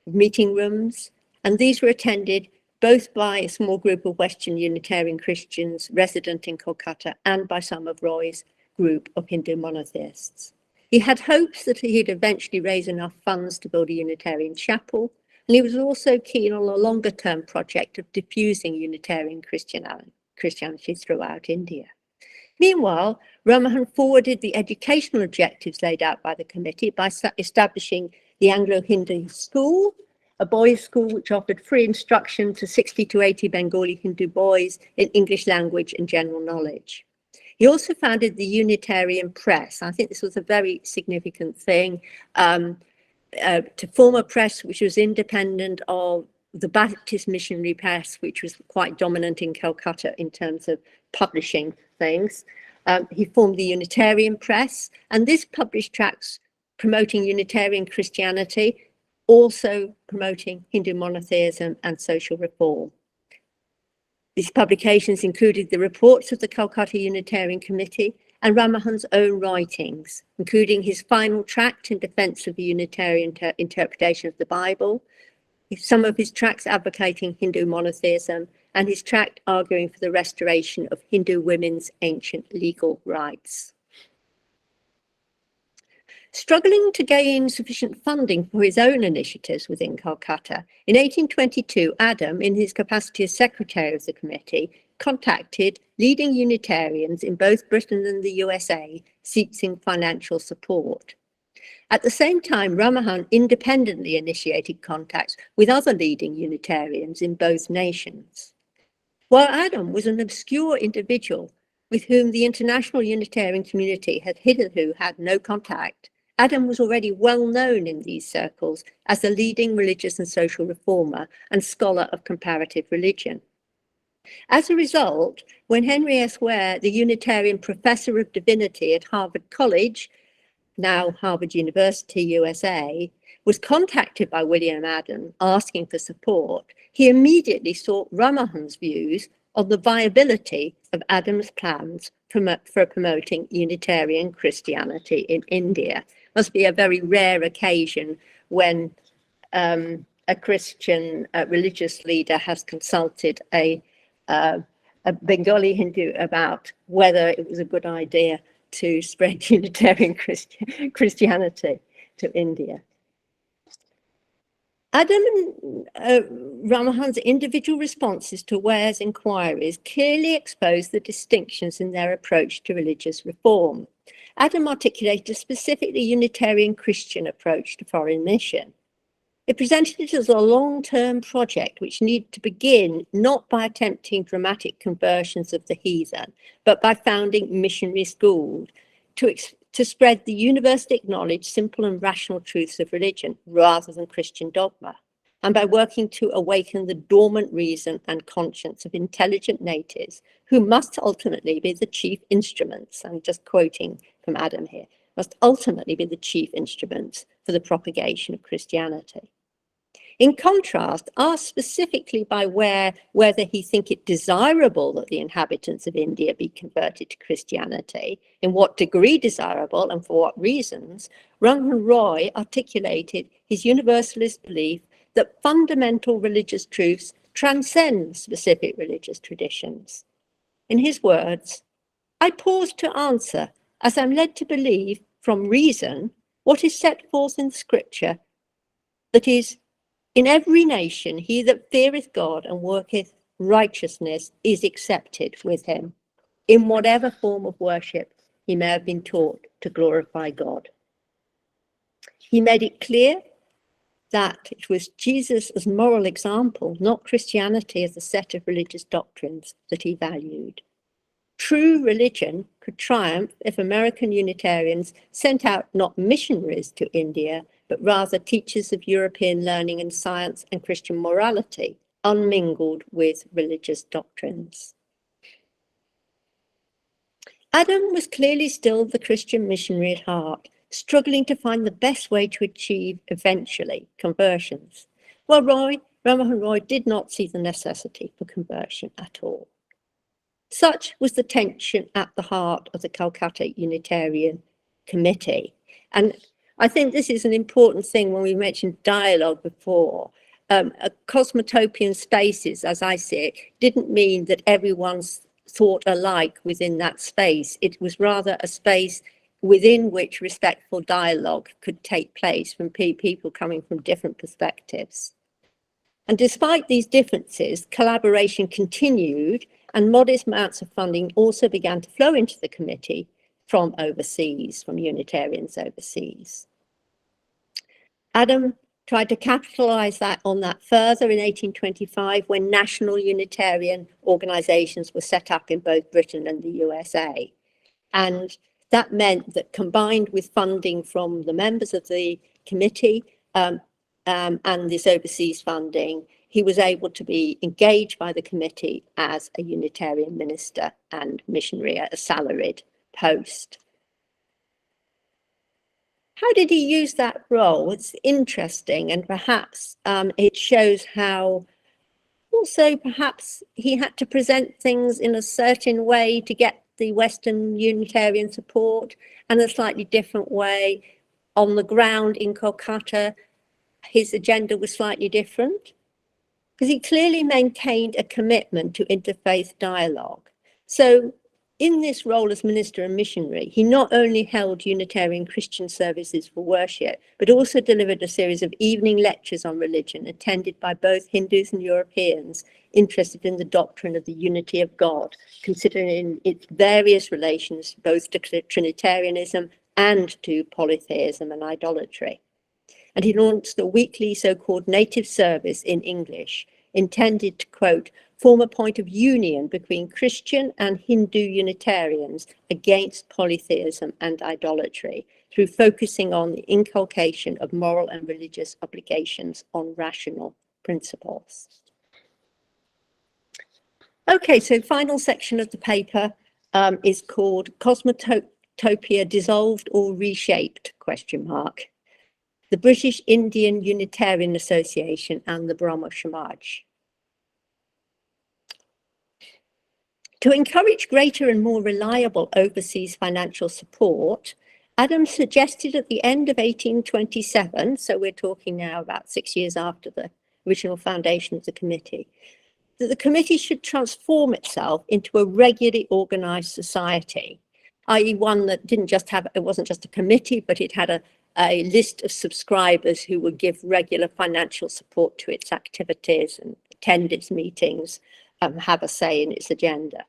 meeting rooms, and these were attended both by a small group of Western Unitarian Christians resident in Kolkata and by some of Roy's group of Hindu monotheists. He had hopes that he'd eventually raise enough funds to build a Unitarian chapel, and he was also keen on a longer-term project of diffusing Unitarian Christianity throughout India. Meanwhile, Rammohun forwarded the educational objectives laid out by the committee by establishing the Anglo-Hindu School, a boys' school which offered free instruction to 60 to 80 Bengali Hindu boys in English language and general knowledge. He also founded the Unitarian Press. I think this was a very significant thing, to form a press which was independent of the Baptist Missionary Press, which was quite dominant in Calcutta in terms of publishing things. He formed the Unitarian Press, and this published tracts promoting Unitarian Christianity, also promoting Hindu monotheism and social reform. These publications included the reports of the Calcutta Unitarian Committee and Rammohun's own writings, including his final tract in defense of the Unitarian interpretation of the Bible, some of his tracts advocating Hindu monotheism, and his tract arguing for the restoration of Hindu women's ancient legal rights. Struggling to gain sufficient funding for his own initiatives within Calcutta, in 1822, Adam, in his capacity as secretary of the committee, contacted leading Unitarians in both Britain and the USA, seeking financial support. At the same time, Rammohun independently initiated contacts with other leading Unitarians in both nations. While Adam was an obscure individual with whom the international Unitarian community had hitherto had no contact, Adam was already well known in these circles as a leading religious and social reformer and scholar of comparative religion. As a result, when Henry S. Ware, the Unitarian Professor of Divinity at Harvard College, now Harvard University, USA, was contacted by William Adam asking for support, he immediately sought Rammohun's views on the viability of Adam's plans for promoting Unitarian Christianity in India. Must be a very rare occasion when a Christian religious leader has consulted a Bengali Hindu about whether it was a good idea to spread Unitarian Christianity to India. Adam and Rammohun's individual responses to Ware's inquiries clearly expose the distinctions in their approach to religious reform. Adam articulated a specifically Unitarian Christian approach to foreign mission. It presented it as a long-term project which needed to begin not by attempting dramatic conversions of the heathen, but by founding missionary schools to spread the universally acknowledged simple and rational truths of religion rather than Christian dogma, and by working to awaken the dormant reason and conscience of intelligent natives who must ultimately be the chief instruments, I'm just quoting from Adam here, must ultimately be the chief instruments for the propagation of Christianity. In contrast, asked specifically by Ware whether he think it desirable that the inhabitants of India be converted to Christianity, in what degree desirable and for what reasons, Rammohun Roy articulated his universalist belief that fundamental religious truths transcend specific religious traditions. In his words, I pause to answer, as I'm led to believe from reason what is set forth in Scripture, that is, in every nation he that feareth God and worketh righteousness is accepted with him, in whatever form of worship he may have been taught to glorify God. He made it clear that it was Jesus as moral example, not Christianity as a set of religious doctrines, that he valued. True religion could triumph if American Unitarians sent out not missionaries to India, but rather teachers of European learning and science and Christian morality, unmingled with religious doctrines. Adam was clearly still the Christian missionary at heart, struggling to find the best way to achieve, eventually, conversions, while Rammohun Roy did not see the necessity for conversion at all. Such was the tension at the heart of the Calcutta Unitarian Committee. And I think this is an important thing when we mentioned dialogue before. A cosmotopian spaces, as I see it, didn't mean that everyone's thought alike within that space. It was rather a space within which respectful dialogue could take place from people coming from different perspectives. And despite these differences, collaboration continued, and modest amounts of funding also began to flow into the committee from overseas, from Unitarians overseas. Adam tried to capitalize on that further in 1825 when national Unitarian organizations were set up in both Britain and the USA. And that meant that combined with funding from the members of the committee and this overseas funding, he was able to be engaged by the committee as a Unitarian minister and missionary at a salaried post. How did he use that role? It's interesting, and perhaps it shows how also perhaps he had to present things in a certain way to get the Western Unitarian support, and a slightly different way on the ground in Kolkata. His agenda was slightly different, because he clearly maintained a commitment to interfaith dialogue. So in this role as minister and missionary, he not only held Unitarian Christian services for worship, but also delivered a series of evening lectures on religion attended by both Hindus and Europeans interested in the doctrine of the unity of God, considering its various relations both to Trinitarianism and to polytheism and idolatry. And he launched a weekly so-called native service in English, intended to, quote, form a point of union between Christian and Hindu Unitarians against polytheism and idolatry, through focusing on the inculcation of moral and religious obligations on rational principles. Okay, so final section of the paper is called Cosmotopia Dissolved or Reshaped, question mark. The British Indian Unitarian Association and the Brahmo Samaj. To encourage greater and more reliable overseas financial support, Adam suggested at the end of 1827, so we're talking now about 6 years after the original foundation of the committee, that the committee should transform itself into a regularly organized society, i.e. one that didn't just have, it wasn't just a committee, but it had a list of subscribers who would give regular financial support to its activities and attend its meetings, have a say in its agenda.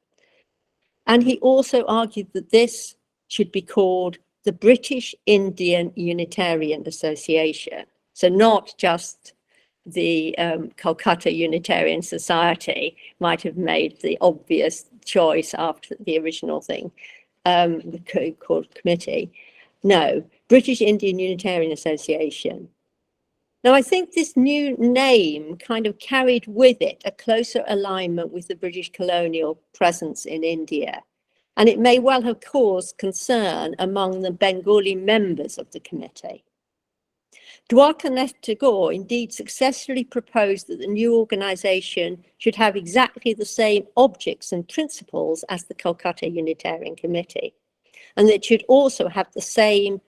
And he also argued that this should be called the British Indian Unitarian Association. So not just the Calcutta Unitarian Society might have made the obvious choice after the original thing, called committee. No, British Indian Unitarian Association. Now, I think this new name kind of carried with it a closer alignment with the British colonial presence in India, and it may well have caused concern among the Bengali members of the committee. Dwarkanath Tagore indeed successfully proposed that the new organisation should have exactly the same objects and principles as the Calcutta Unitarian Committee, and that it should also have the same,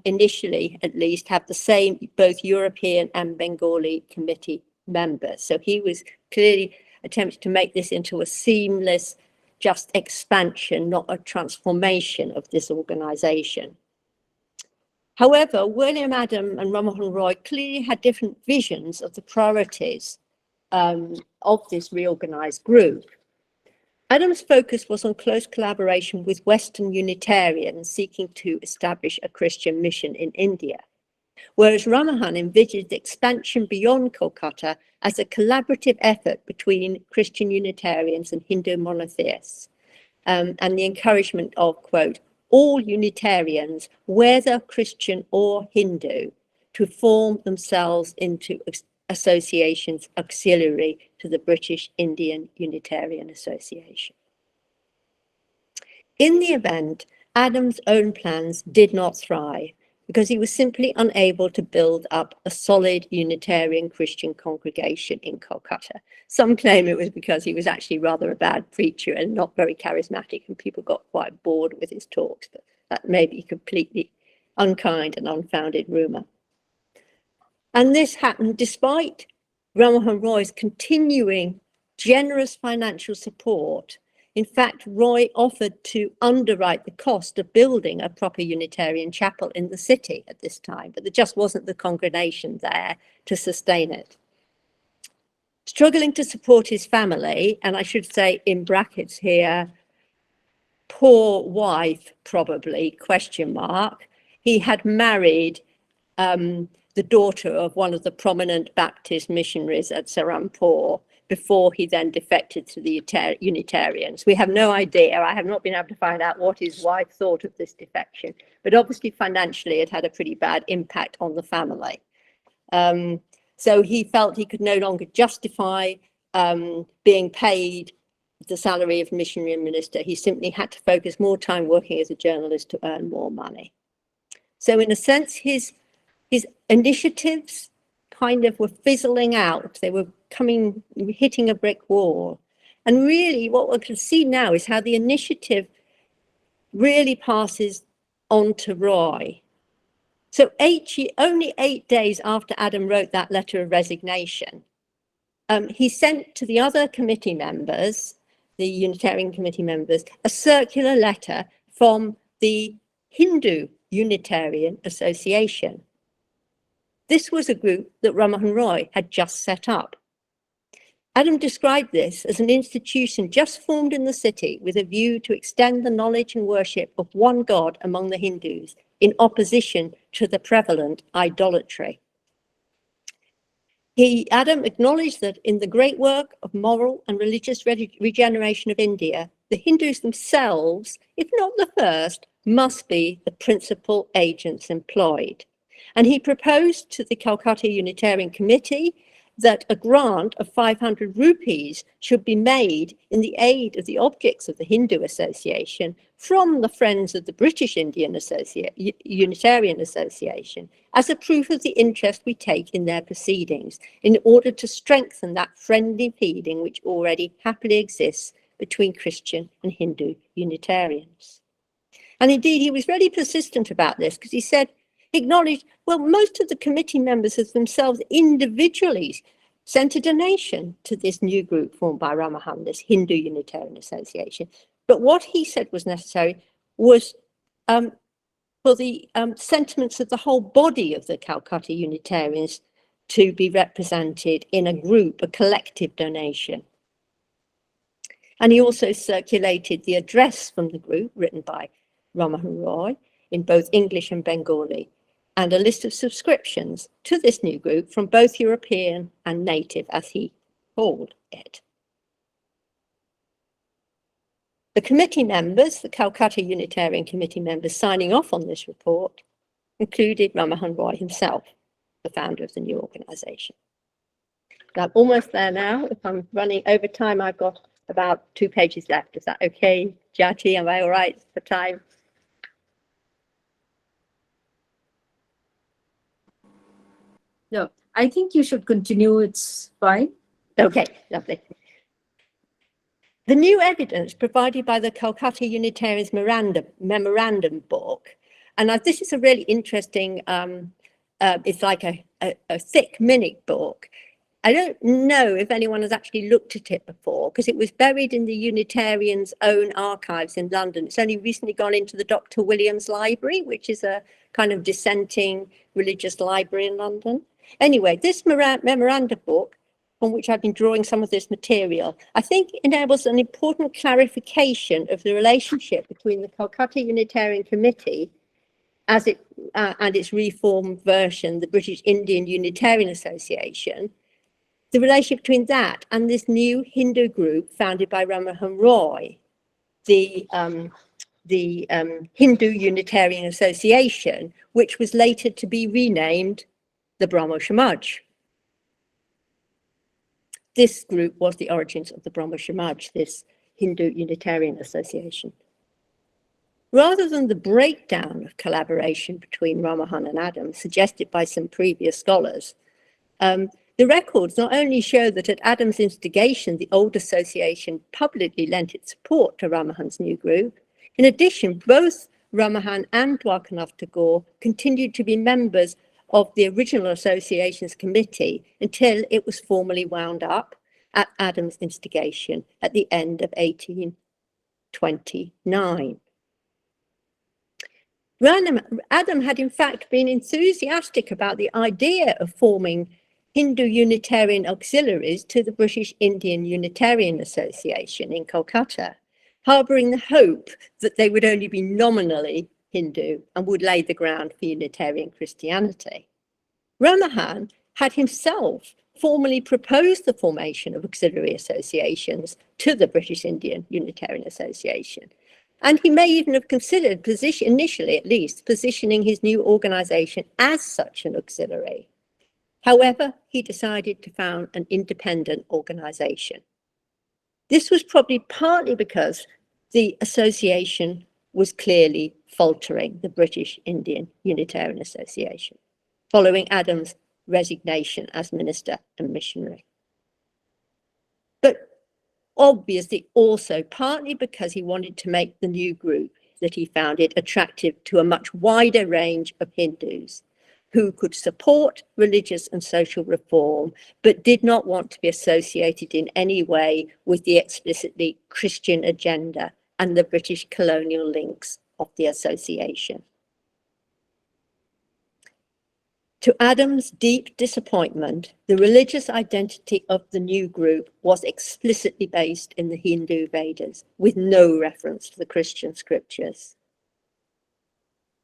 initially at least, have the same both European and Bengali committee members. So he was clearly attempting to make this into a seamless just expansion, not a transformation of this organization. However, William Adam and Rammohun Roy clearly had different visions of the priorities of this reorganized group. Adam's focus was on close collaboration with Western Unitarians seeking to establish a Christian mission in India, whereas Rammohun envisaged expansion beyond Kolkata as a collaborative effort between Christian Unitarians and Hindu monotheists, and the encouragement of, quote, all Unitarians, whether Christian or Hindu, to form themselves into associations auxiliary to the British Indian Unitarian Association. In the event, Adam's own plans did not thrive because he was simply unable to build up a solid Unitarian Christian congregation in Kolkata. Some claim it was because he was actually rather a bad preacher and not very charismatic, and people got quite bored with his talks, but that may be completely unkind and unfounded rumour. And this happened despite Rammohun Roy's continuing generous financial support. In fact, Roy offered to underwrite the cost of building a proper Unitarian chapel in the city at this time, but there just wasn't the congregation there to sustain it. Struggling to support his family, and I should say in brackets here, poor wife probably, question mark, he had married the daughter of one of the prominent Baptist missionaries at Serampore before he then defected to the Unitarians. We have no idea. I have not been able to find out what his wife thought of this defection, but obviously financially it had a pretty bad impact on the family. So he felt he could no longer justify being paid the salary of missionary and minister. He simply had to focus more time working as a journalist to earn more money. So in a sense, his initiatives kind of were fizzling out. They were hitting a brick wall. And really what we can see now is how the initiative really passes on to Roy. So only 8 days after Adam wrote that letter of resignation, he sent to the other committee members, the Unitarian committee members, a circular letter from the Hindu Unitarian Association. This was a group that Rammohun Roy had just set up. Adam described this as an institution just formed in the city with a view to extend the knowledge and worship of one God among the Hindus in opposition to the prevalent idolatry. Adam acknowledged that in the great work of moral and religious regeneration of India, the Hindus themselves, if not the first, must be the principal agents employed. And he proposed to the Calcutta Unitarian Committee that a grant of 500 rupees should be made in the aid of the objects of the Hindu Association from the Friends of the British Unitarian Association as a proof of the interest we take in their proceedings in order to strengthen that friendly feeling which already happily exists between Christian and Hindu Unitarians. And indeed, he was really persistent about this because he acknowledged, well, most of the committee members have themselves individually sent a donation to this new group formed by Rammohun, this Hindu Unitarian Association. But what he said was necessary was for the sentiments of the whole body of the Calcutta Unitarians to be represented in a group, a collective donation. And he also circulated the address from the group written by Rammohun Roy in both English and Bengali, and a list of subscriptions to this new group from both European and native, as he called it. The committee members, the Calcutta Unitarian Committee members signing off on this report, included Rammohun Roy himself, the founder of the new organisation. Now, I'm almost there now. If I'm running over time, I've got about 2 pages left. Is that okay, Jati? Am I all right for time? No, I think you should continue. It's fine. Okay, lovely. The new evidence provided by the Calcutta Unitarians memorandum book, and this is a really interesting, it's like a thick minute book, I don't know if anyone has actually looked at it before, because it was buried in the Unitarians' own archives in London. It's only recently gone into the Dr. Williams Library, which is a kind of dissenting religious library in London. Anyway, this memorandum book, from which I've been drawing some of this material, I think enables an important clarification of the relationship between the Calcutta Unitarian Committee as it and its reformed version, the British Indian Unitarian Association, the relationship between that and this new Hindu group founded by Rammohun Roy, the Hindu Unitarian Association, which was later to be renamed the Brahmo Samaj. This group was the origins of the Brahmo Samaj, this Hindu Unitarian Association. Rather than the breakdown of collaboration between Rammohun and Adams suggested by some previous scholars, the records not only show that at Adams' instigation, the old association publicly lent its support to Rammohun's new group. In addition, both Rammohun and Dwarkanath Tagore continued to be members of the original association's committee until it was formally wound up at Adams' instigation at the end of 1829. Adam had in fact been enthusiastic about the idea of forming Hindu Unitarian auxiliaries to the British Indian Unitarian Association in Calcutta, harbouring the hope that they would only be nominally Hindu and would lay the ground for Unitarian Christianity. Rammohun had himself formally proposed the formation of auxiliary associations to the British Indian Unitarian Association. And he may even have considered, initially at least, positioning his new organisation as such an auxiliary. However, he decided to found an independent organisation. This was probably partly because the association was clearly faltering, the British Indian Unitarian Association, following Adams' resignation as minister and missionary. But obviously also partly because he wanted to make the new group that he founded attractive to a much wider range of Hindus who could support religious and social reform, but did not want to be associated in any way with the explicitly Christian agenda and the British colonial links of the association. To Adams' deep disappointment, the religious identity of the new group was explicitly based in the Hindu Vedas, with no reference to the Christian scriptures.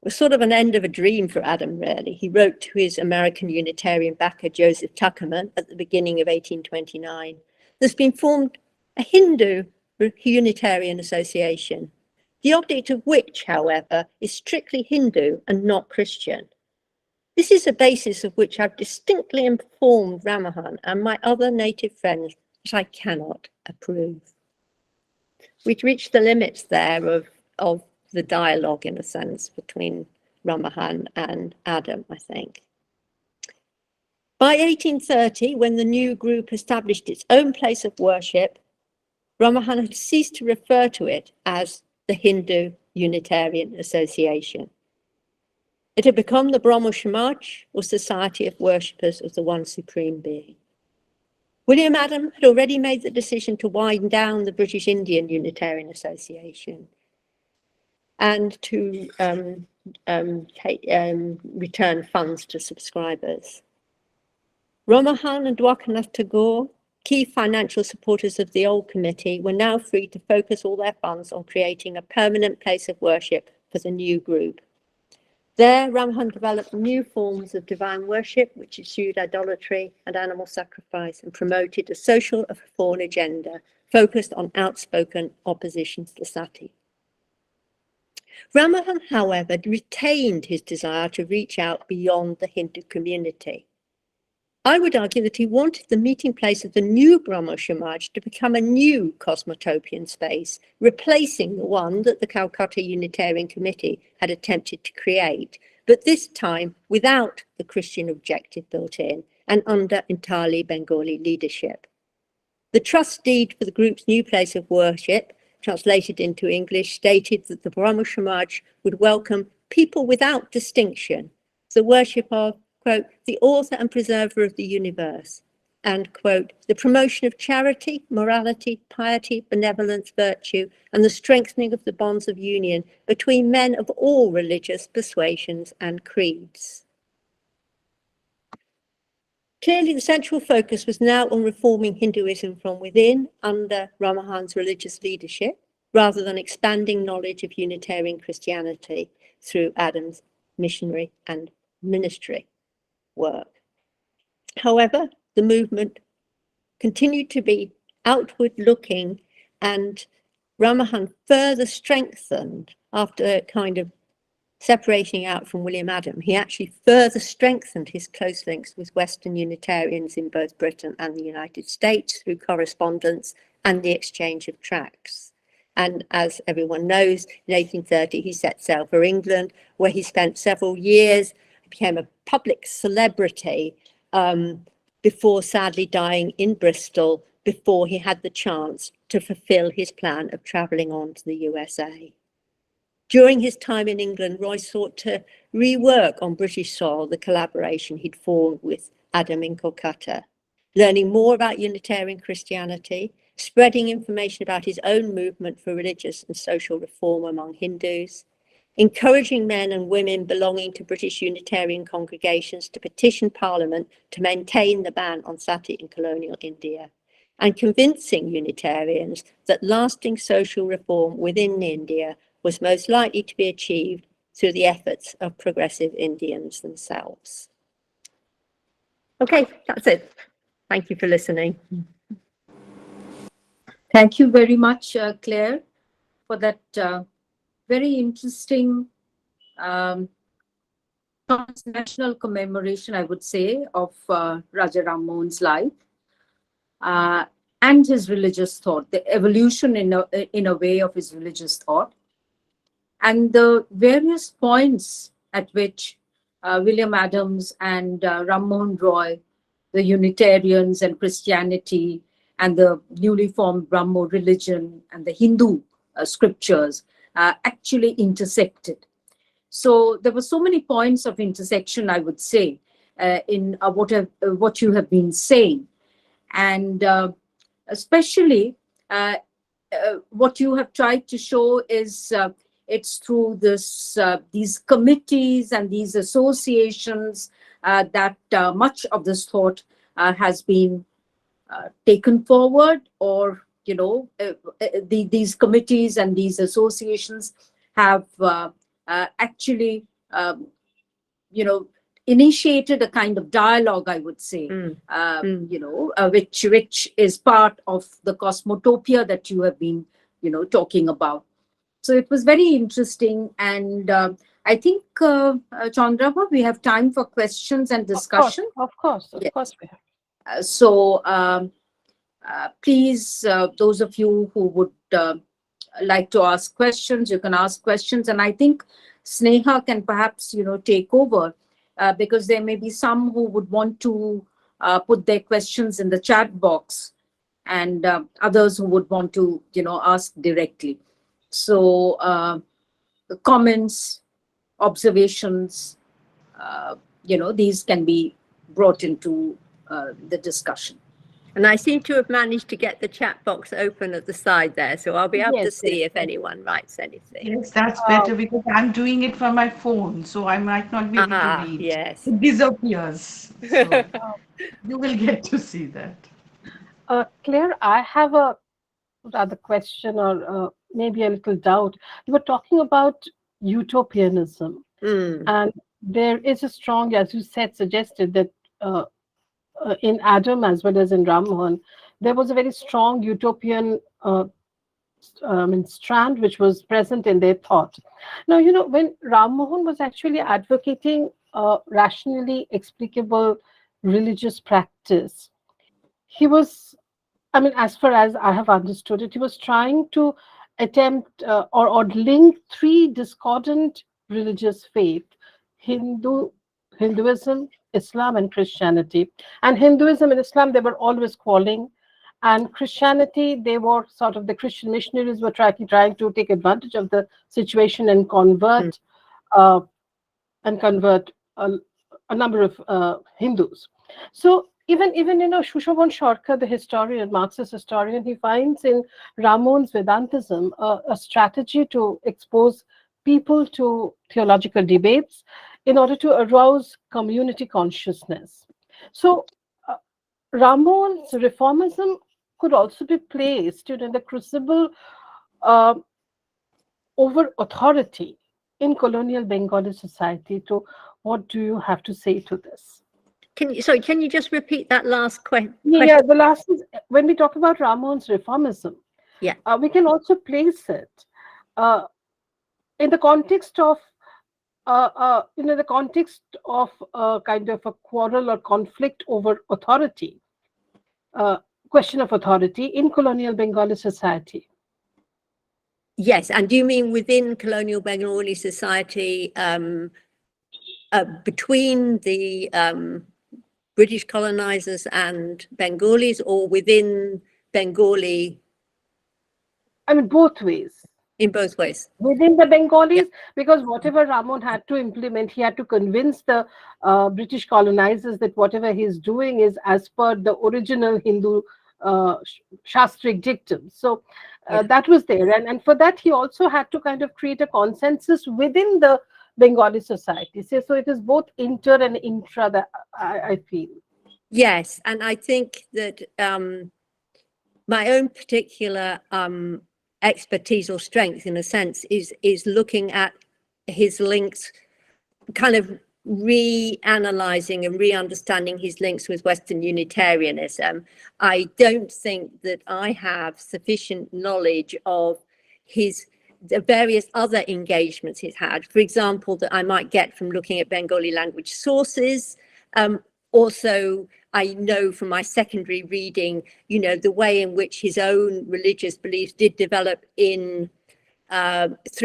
It was sort of an end of a dream for Adam, really. He wrote to his American Unitarian backer, Joseph Tuckerman, at the beginning of 1829, there's been formed a Hindu Unitarian Association, the object of which, however, is strictly Hindu and not Christian. This is a basis of which I've distinctly informed Rammohun and my other native friends that I cannot approve. We'd reached the limits there of the dialogue, in a sense, between Rammohun and Adam, I think. By 1830, when the new group established its own place of worship, Rammohun had ceased to refer to it as the Hindu Unitarian Association. It had become the Brahmo Samaj, or Society of Worshippers of the One Supreme Being. William Adam had already made the decision to wind down the British Indian Unitarian Association and to return funds to subscribers. Rammohun and Dwarkanath Tagore, key financial supporters of the old committee, were now free to focus all their funds on creating a permanent place of worship for the new group. There, Rammohun developed new forms of divine worship, which eschewed idolatry and animal sacrifice, and promoted a social reform agenda focused on outspoken opposition to the sati. Rammohun, however, retained his desire to reach out beyond the Hindu community. I would argue that he wanted the meeting place of the new Brahmo Samaj to become a new cosmotopian space, replacing the one that the Calcutta Unitarian Committee had attempted to create, but this time without the Christian objective built in and under entirely Bengali leadership. The trust deed for the group's new place of worship, translated into English, stated that the Brahmo Samaj would welcome people without distinction, the worship of, quote, the author and preserver of the universe, and, quote, the promotion of charity, morality, piety, benevolence, virtue, and the strengthening of the bonds of union between men of all religious persuasions and creeds. Clearly, the central focus was now on reforming Hinduism from within under Rammohun's religious leadership, rather than expanding knowledge of Unitarian Christianity through Adam's missionary and ministry work. However, the movement continued to be outward looking, and Rammohun further strengthened after kind of separating out from William Adam. He actually further strengthened his close links with Western Unitarians in both Britain and the United States through correspondence and the exchange of tracts. And as everyone knows, in 1830, he set sail for England, where he spent several years, became a public celebrity, before sadly dying in Bristol, before he had the chance to fulfill his plan of travelling on to the USA. During his time in England, Roy sought to rework on British soil the collaboration he'd formed with Adam in Calcutta, learning more about Unitarian Christianity, spreading information about his own movement for religious and social reform among Hindus, encouraging men and women belonging to British Unitarian congregations to petition Parliament to maintain the ban on sati in colonial India, and convincing Unitarians that lasting social reform within India was most likely to be achieved through the efforts of progressive Indians themselves. Okay, that's it. Thank you for listening. Thank you very much, Claire, for that very interesting transnational commemoration, I would say, of Raja Rammohun's life and his religious thought, the evolution in a way of his religious thought, and the various points at which William Adams and Rammohun Roy, the Unitarians and Christianity, and the newly formed Brahmo religion and the Hindu scriptures actually intersected. So there were so many points of intersection, I would say, in what you have been saying. And especially what you have tried to show is it's through these committees and these associations that much of this thought has been taken forward, or these committees and these associations have actually initiated a kind of dialogue, I would say, which is part of the cosmotopia that you have been talking about. So it was very interesting, and I think Chandraba, we have time for questions and discussion. Of course we have. So please, those of you who would like to ask questions, you can ask questions. And I think Sneha can perhaps, take over because there may be some who would want to put their questions in the chat box, and others who would want to, ask directly. So comments, observations, these can be brought into the discussion. And I seem to have managed to get the chat box open at the side there, so I'll be able to see if anyone writes anything. Yes, that's better because I'm doing it from my phone, so I might not be able to read. Yes. It disappears. So you will get to see that. Claire, I have a rather question, or maybe a little doubt. You were talking about utopianism, and there is a strong, as you said, suggested that in Adam as well as in Rammohun, there was a very strong utopian strand which was present in their thought. Now, when Rammohun was actually advocating rationally explicable religious practice, he was, as far as I have understood it, he was trying to attempt or link three discordant religious faith: Hinduism, Islam, and Christianity. And Hinduism and Islam, they were always quarreling. And Christianity, they were sort of, the Christian missionaries were trying to take advantage of the situation and convert a number of Hindus. So even Shushavan Shorkar, the historian, Marxist historian, he finds in Rammohun's Vedantism a strategy to expose people to theological debates in order to arouse community consciousness. So Rammohun's reformism could also be placed in the crucible uh, over authority in colonial Bengali society. So what do you have to say to this? Can you just repeat that last question? Yeah, the last is when we talk about Rammohun's reformism, Yeah. we can also place it uh, in the context of the context of kind of a quarrel or conflict over authority, uh, question of authority in colonial Bengali society. Yes, and do you mean within colonial Bengali society, between the British colonizers and Bengalis, or within Bengali? I mean, both ways. In both ways. Within the Bengalis, Yeah. because whatever Rammohun had to implement, he had to convince the British colonizers that whatever he's doing is as per the original Hindu Shastric dictum. So Yeah. that was there. And for that, he also had to kind of create a consensus within the Bengali society. So it is both inter and intra that I feel. Yes, and I think that my own particular expertise or strength, in a sense, is looking at his links, kind of reanalyzing and re-understanding his links with Western Unitarianism. I don't think that I have sufficient knowledge of the various other engagements he's had, for example, that I might get from looking at Bengali language sources. Also, I know from my secondary reading, the way in which his own religious beliefs did develop through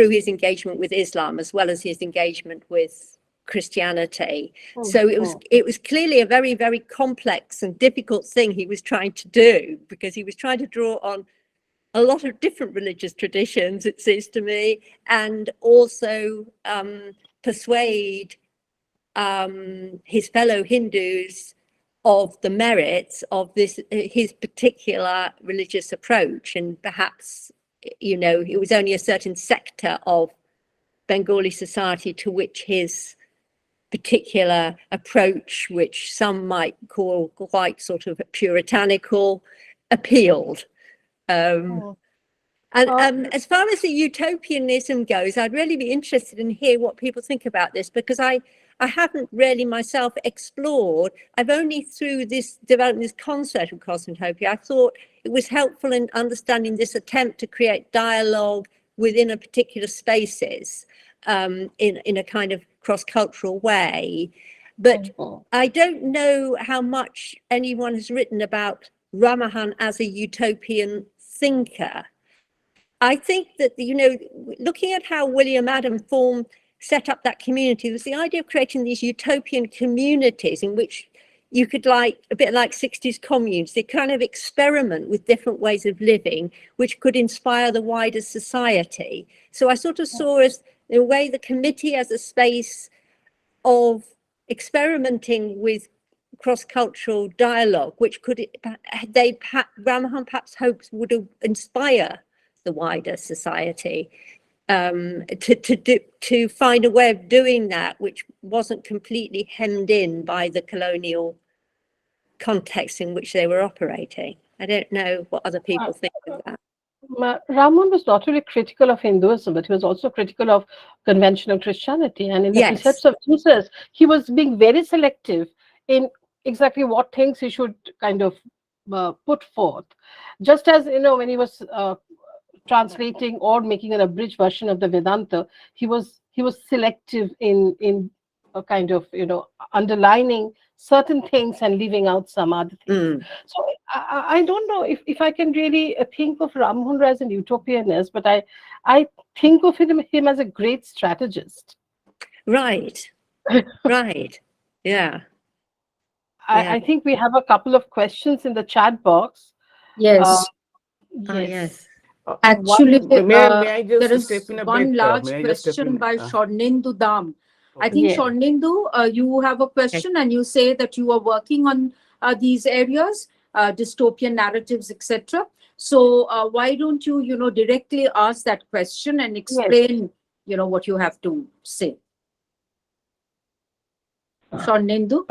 his engagement with Islam, as well as his engagement with Christianity. So it was clearly a very, very complex and difficult thing he was trying to do, because he was trying to draw on a lot of different religious traditions, it seems to me, and also persuade his fellow Hindus of the merits of his particular religious approach. And perhaps, it was only a certain sector of Bengali society to which his particular approach, which some might call quite sort of puritanical, appealed. And as far as the utopianism goes, I'd really be interested in hear what people think about this, because I haven't really myself explored. I've only through developing this concept of cosmotopia, I thought it was helpful in understanding this attempt to create dialogue within a particular spaces in a kind of cross-cultural way. But I don't know how much anyone has written about Rammohun as a utopian thinker. I think that, looking at how William Adam set up that community, was the idea of creating these utopian communities in which you could, like a bit like 60s communes, they kind of experiment with different ways of living, which could inspire the wider society. So I sort of saw as, in a way, the committee as a space of experimenting with cross-cultural dialogue, which Rammohun perhaps hopes would inspire the wider society to find a way of doing that which wasn't completely hemmed in by the colonial context in which they were operating. I don't know what other people think of that. Rammohun was not only critical of Hinduism, but he was also critical of conventional Christianity. And in the precepts of Jesus, he was being very selective in exactly what things he should kind of put forth. Just as, when he was translating or making an abridged version of the Vedanta, he was selective in kind of underlining certain things and leaving out some other things. So I don't know if I can really think of Rammohun as an utopianist, but I think of him as a great strategist. Right. Right. Yeah. I think we have a couple of questions in the chat box. Yes. Yes. Actually, may I just there is step in a one bit? large May I just step question in? by Shornindu Dam. I think, Yes. Shornindu, you have a question and you say that you are working on these areas, dystopian narratives, etc. So why don't you, directly ask that question and explain, what you have to say? Swarnendu?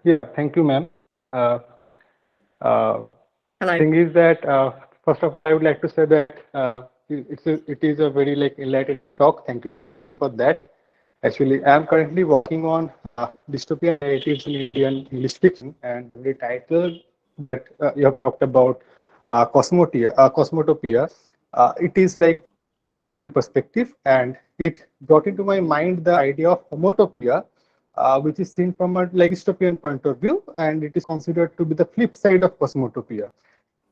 Yeah, thank you, ma'am. Uh, Hello. thing is that first of all, I would like to say that it is a very like enlightening talk. Thank you for that. Actually, I am currently working on dystopian narratives in Indian English fiction, and the title that you have talked about, Cosmotopia. It is like perspective, and it brought into my mind the idea of homotopia, which is seen from a like dystopian point of view, and it is considered to be the flip side of cosmotopia.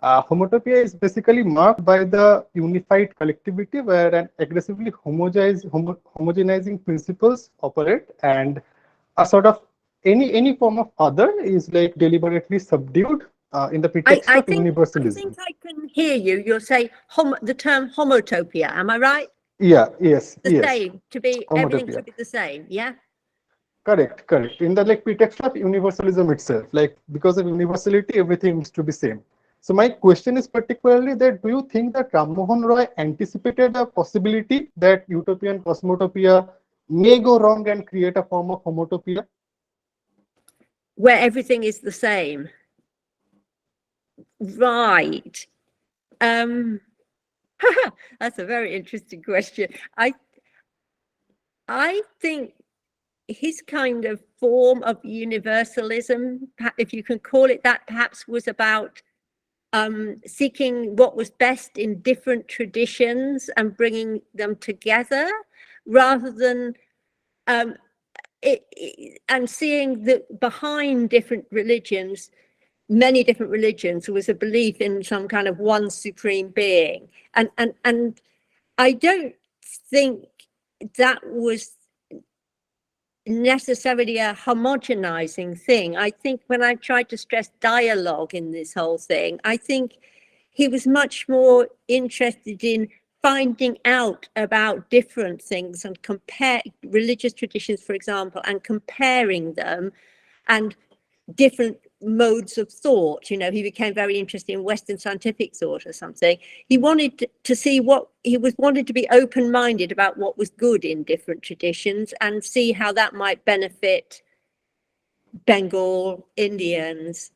Homotopia is basically marked by the unified collectivity where an aggressively homogenizing principles operate, and a sort of any form of other is like deliberately subdued in the pretext I of think universalism. I can hear you. You'll say the term homotopia. Am I right? Yeah, yes, The yes. same. To be everything Homotopia. should be the same. Yeah. Correct, correct. In the like pretext of universalism itself, like because of universality, everything needs to be same. So my question is particularly that do you think that Rammohun Roy anticipated a possibility that utopian cosmotopia may go wrong and create a form of homotopia? Where everything is the same. Right. That's a very interesting question. I think his kind of form of universalism, if you can call it that, perhaps was about seeking what was best in different traditions and bringing them together, rather than and seeing that behind different religions, many different religions, was a belief in some kind of one supreme being, and I don't think that was necessarily a homogenizing thing. I think when I tried to stress dialogue in this whole thing, I think he was much more interested in finding out about different things and compare religious traditions, for example, and comparing them, and different modes of thought. He became very interested in Western scientific thought or something. He wanted to see wanted to be open-minded about what was good in different traditions and see how that might benefit Bengal Indians,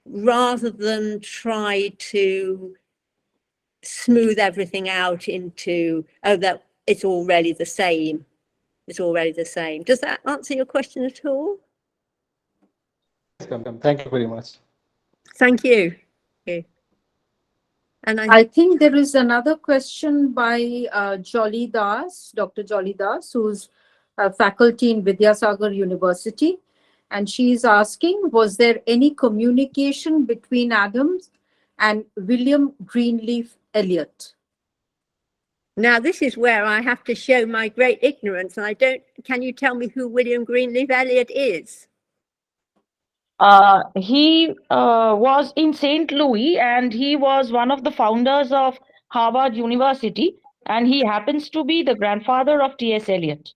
rather than try to smooth everything out into, that it's already the same. It's already the same. Does that answer your question at all? Thank you very much. Thank you. And I think there is another question by Jolly Das, Dr. Jolly Das, who's a faculty in Vidyasagar University. And she's asking, was there any communication between Adams and William Greenleaf Eliot? Now, this is where I have to show my great ignorance, and can you tell me who William Greenleaf Eliot is? He was in St. Louis, and he was one of the founders of Harvard University, and he happens to be the grandfather of T.S. Eliot.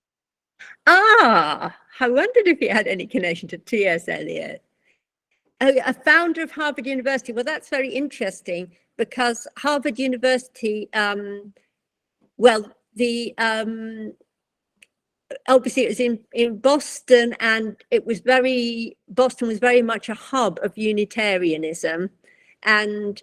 Ah, I wondered if he had any connection to T.S. Eliot. Oh, a founder of Harvard University. Well, that's very interesting, because Harvard University, obviously it was in Boston, and Boston was very much a hub of Unitarianism, and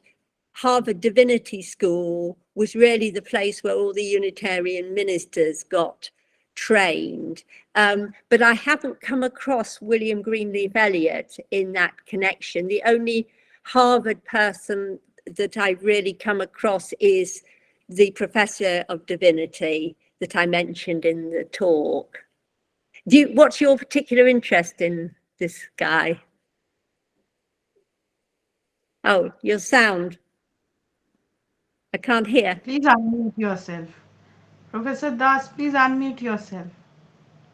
Harvard Divinity School was really the place where all the Unitarian ministers got trained. But I haven't come across William Greenleaf Eliot in that connection. The only Harvard person that I've really come across is the professor of divinity that I mentioned in the talk. What's your particular interest in this guy? Oh, your sound. I can't hear. Please unmute yourself. Professor Das, please unmute yourself.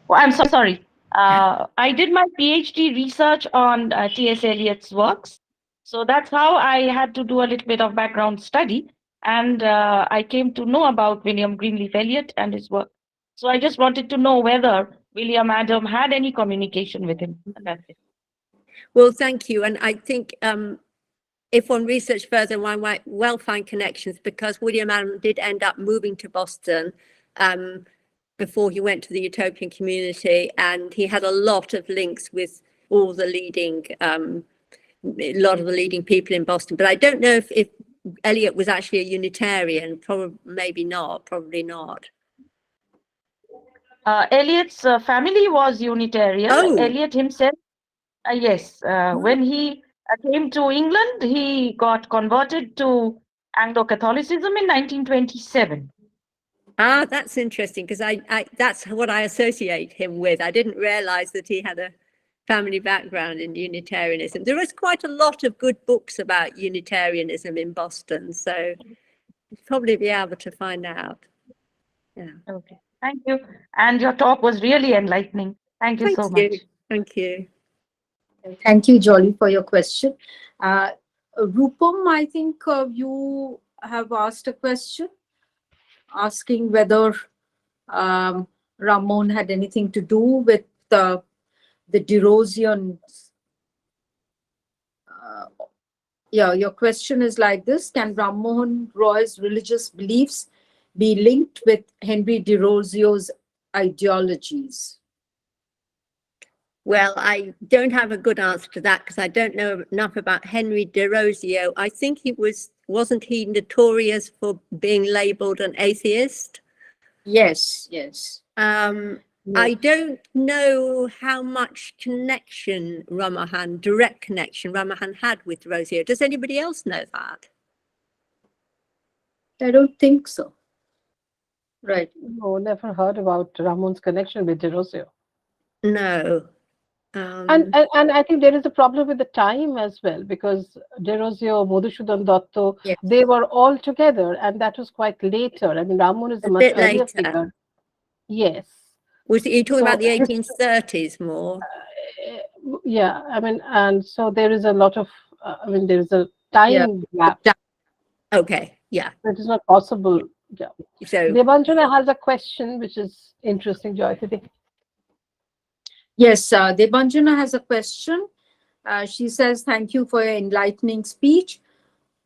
Oh, I'm so sorry. I did my PhD research on T.S. Eliot's works. So that's how I had to do a little bit of background study. And I came to know about William Greenleaf Eliot and his work. So I just wanted to know whether William Adam had any communication with him. And that's it. Well, thank you. And I think if one researched further, one might well find connections, because William Adam did end up moving to Boston before he went to the Utopian community, and he had a lot of links with all the leading, a lot of the leading people in Boston. But I don't know if Eliot was actually a Unitarian. Probably, maybe not. Probably not. Eliot's family was Unitarian. Oh. Eliot himself, yes, when he came to England, he got converted to Anglo-Catholicism in 1927. Ah, that's interesting, because I that's what I associate him with. I didn't realize that he had a family background in Unitarianism. There is quite a lot of good books about Unitarianism in Boston, so you'll probably be able to find out. Yeah. Okay, thank you. And your talk was really enlightening. Thank you so much. Thank you. Thank you, Jolly, for your question. Rupam, I think you have asked a question asking whether Rammohun had anything to do with the Derosians. Yeah, your question is like this: can Rammohun Roy's religious beliefs be linked with Henry Derosio's ideologies? Well, I don't have a good answer to that, because I don't know enough about Henry Derosio. I think wasn't he notorious for being labeled an atheist? Yes, yes. I don't know how much connection direct connection Rammohun had with Derosio. Does anybody else know that? I don't think so. Right. No, never heard about Rammohun's connection with Derosio. No. And I think there is a problem with the time as well, because Derosio, Madhusudhan Dotto, Yes. they were all together, and that was quite later. I mean, Rammohun is a much bit earlier later. figure. Yes. Was you talking So about the 1830s more? Yeah, I mean, and so there is a lot of, I mean, there is a time gap. Okay, yeah. It is not possible. Yeah. So Debanjana has a question, which is interesting, Joytiti. Yes, Debanjana has a question. She says, thank you for your enlightening speech.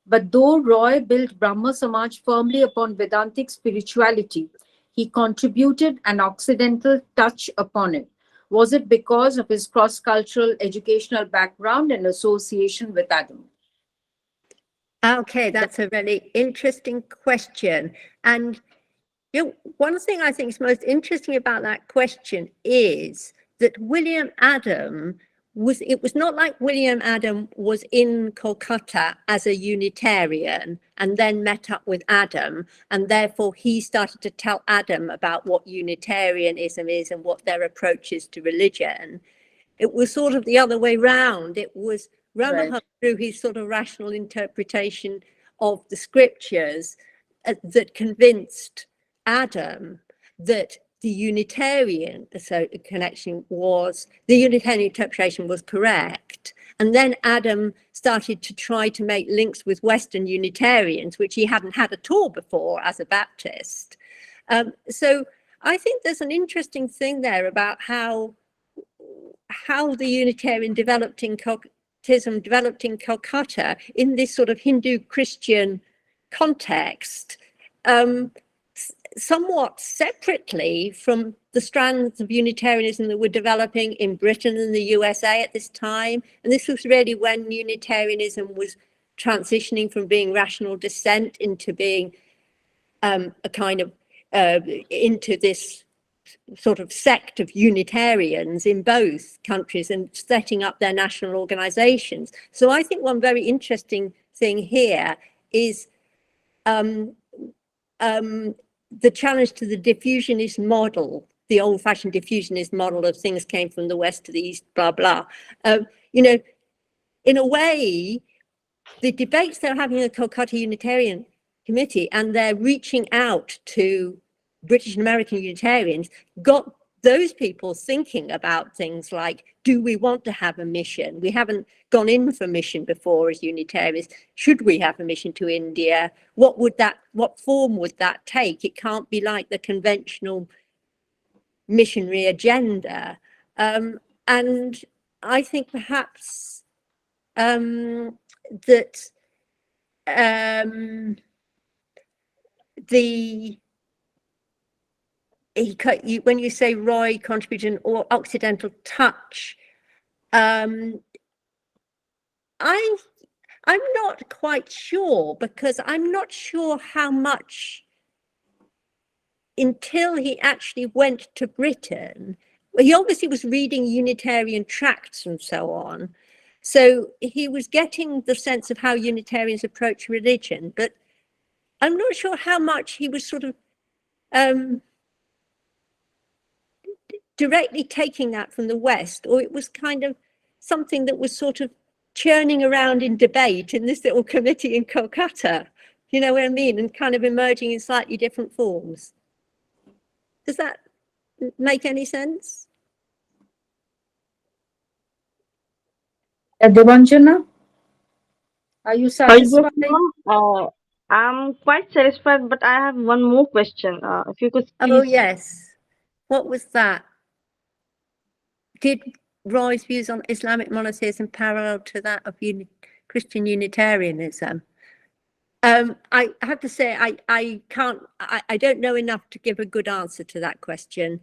But though Roy built Brahma Samaj firmly upon Vedantic spirituality, he contributed an Occidental touch upon it. Was it because of his cross-cultural educational background and association with Adam? okay, that's a really interesting question. And one thing I think is most interesting about that question is that William Adam it was not like William Adam was in Kolkata as a Unitarian and then met up with Adam, and therefore he started to tell Adam about what Unitarianism is and what their approach is to religion. It was sort of the other way round. It was Rammohun, right, through his sort of rational interpretation of the scriptures that convinced Adam that the Unitarian interpretation was correct. And then Adam started to try to make links with Western Unitarians, which he hadn't had at all before as a Baptist. So I think there's an interesting thing there about how the Unitarian developed in Calcutta in this sort of Hindu-Christian context, somewhat separately from the strands of Unitarianism that were developing in Britain and the USA at this time. And this was really when Unitarianism was transitioning from being rational dissent into being a kind of into this sort of sect of Unitarians in both countries and setting up their national organizations. So I think one very interesting thing here is the challenge to the diffusionist model, the old-fashioned diffusionist model of things came from the west to the east, blah, blah. In a way, the debates they're having in the Calcutta Unitarian Committee, and they're reaching out to British and American Unitarians, got those people thinking about things like, do we want to have a mission? We haven't gone in for mission before as Unitarians. Should we have a mission to India? What form would that take? It can't be like the conventional missionary agenda. And I think perhaps that when you say Roy contributed an Occidental touch, I'm not quite sure, because I'm not sure how much, until he actually went to Britain. He obviously was reading Unitarian tracts and so on, so he was getting the sense of how Unitarians approach religion, but I'm not sure how much he was sort of directly taking that from the West, or it was kind of something that was sort of churning around in debate in this little committee in Kolkata, you know what I mean, and kind of emerging in slightly different forms. Does that make any sense? Devanjana, are you Yes, satisfied? ma'am. I'm quite satisfied, but I have one more question. If you could Oh, please. yes. What was that? Did Roy's views on Islamic monotheism parallel to that of Christian Unitarianism? I have to say, I don't know enough to give a good answer to that question,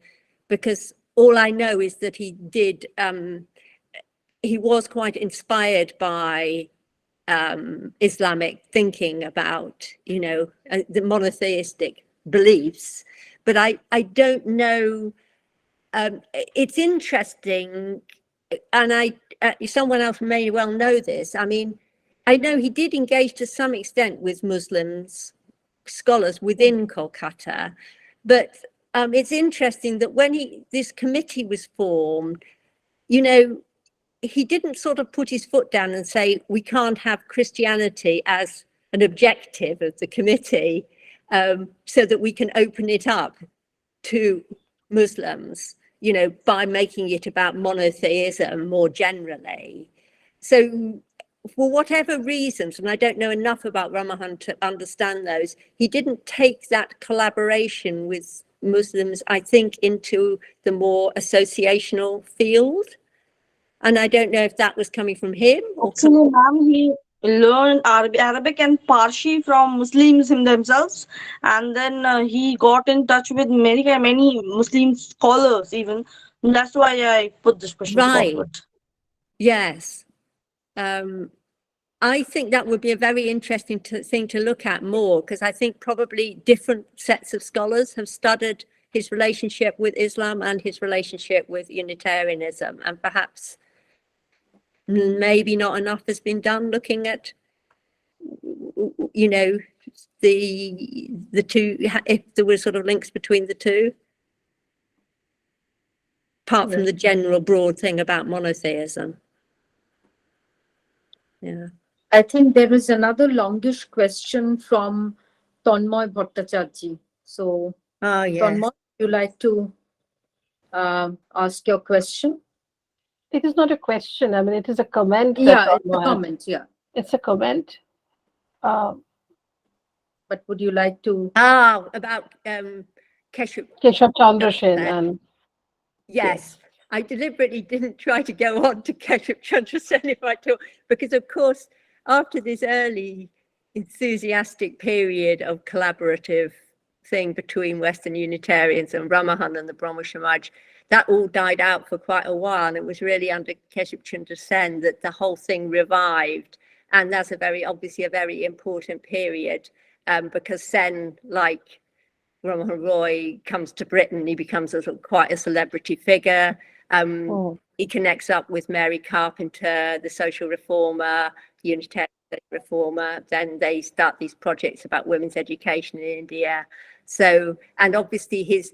because all I know is that he was quite inspired by Islamic thinking about, the monotheistic beliefs, but I don't know. It's interesting, and someone else may well know this. I mean, I know he did engage to some extent with Muslims, scholars within Kolkata, but it's interesting that when this committee was formed, he didn't sort of put his foot down and say, we can't have Christianity as an objective of the committee, so that we can open it up to Muslims, by making it about monotheism more generally. So for whatever reasons, and I don't know enough about Rammohun to understand those, he didn't take that collaboration with Muslims, I think, into the more associational field. And I don't know if that was coming from him or Actually, ma'am, he learned Arabic and Parsi from Muslims themselves, and then he got in touch with many Muslim scholars. Even that's why I put this question right. forward. Yes. I think that would be a very interesting thing to look at more, because I think probably different sets of scholars have studied his relationship with Islam and his relationship with Unitarianism, and perhaps maybe not enough has been done looking at, the two, if there were sort of links between the two, apart from the general broad thing about monotheism. Yeah. I think there is another longish question from Tanmoy Bhattacharjee. So, yes. Tanmoy, would you like to ask your question? It is not a question. I mean, it is a comment. Yeah, it's a comment. Yeah. It's a comment. But would you like to? About Keshav Chandra Sen and yes. I deliberately didn't try to go on to Keshav Chandra Sen if I talk, because of course, after this early enthusiastic period of collaborative thing between Western Unitarians and Rammohun and the Brahmo Samaj, that all died out for quite a while. And it was really under Keshav Chandra Sen that the whole thing revived. And that's obviously a very important period, because Sen, like Rammohun Roy, comes to Britain, he becomes quite a celebrity figure. He connects up with Mary Carpenter, the social reformer, Unitarian reformer. Then they start these projects about women's education in India. So, and obviously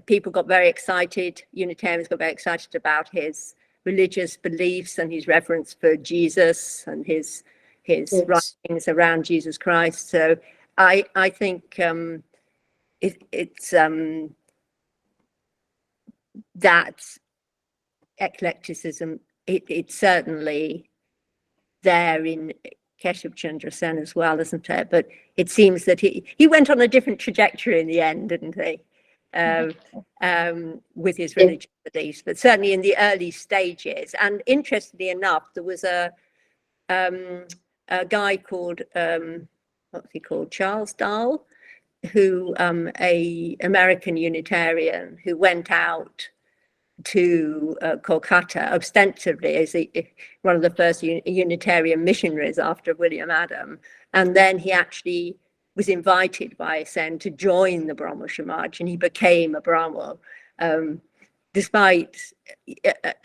people got very excited, Unitarians got very excited about his religious beliefs and his reverence for Jesus and his writings around Jesus Christ. So I think it's that eclecticism, it's certainly there in Keshav Chandra Sen as well, isn't it? But it seems that he went on a different trajectory in the end, didn't he? with his religious beliefs, but certainly in the early stages. And interestingly enough, there was a guy called, what's he called, Charles Dahl, who a American Unitarian who went out to Kolkata ostensibly as one of the first Unitarian missionaries after William Adam, and then he actually was invited by Sen to join the Brahmo Samaj, and he became a Brahmo, despite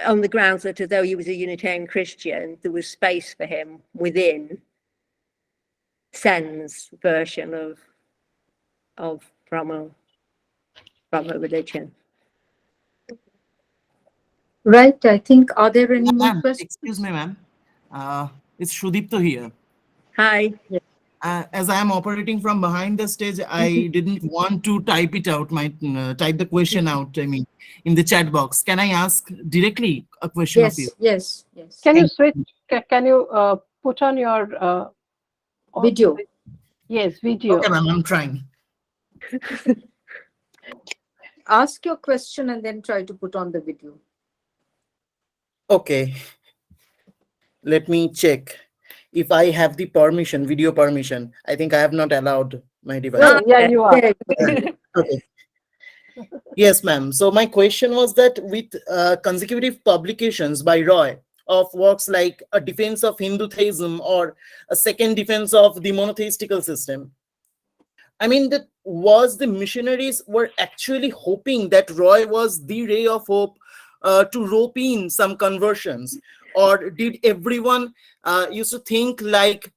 on the grounds that although he was a Unitarian Christian, there was space for him within Sen's version of Brahmo religion. Right. I think, are there any more Ma'am, questions? excuse me, ma'am. It's Shudipto here. Hi. As I am operating from behind the stage, I didn't want to type it out, type the question out, I mean, in the chat box. Can I ask directly a question of you? Yes. Can you switch? Can you put on your Video. Yes, video. Okay, ma'am, I'm trying. Ask your question and then try to put on the video. Okay. Let me check if I have the permission, video permission. I think I have not allowed my device. No, yeah, you are. Okay. Yes, ma'am. So my question was that with consecutive publications by Roy of works like A Defense of Hindu Theism or A Second Defense of the Monotheistical System, I mean, that was the missionaries were actually hoping that Roy was the ray of hope to rope in some conversions, or did everyone used to think like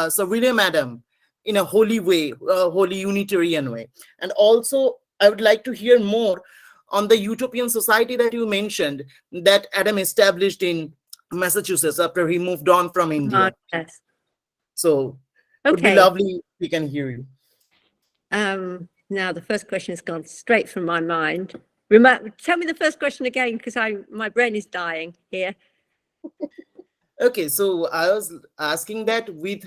Sir William Adam in a holy way, holy Unitarian way? And also, I would like to hear more on the utopian society that you mentioned that Adam established in Massachusetts after he moved on from India. Yes. So it would be lovely if we can hear you. Now the first question has gone straight from my mind. Tell me the first question again, because my brain is dying here. Okay, so I was asking that with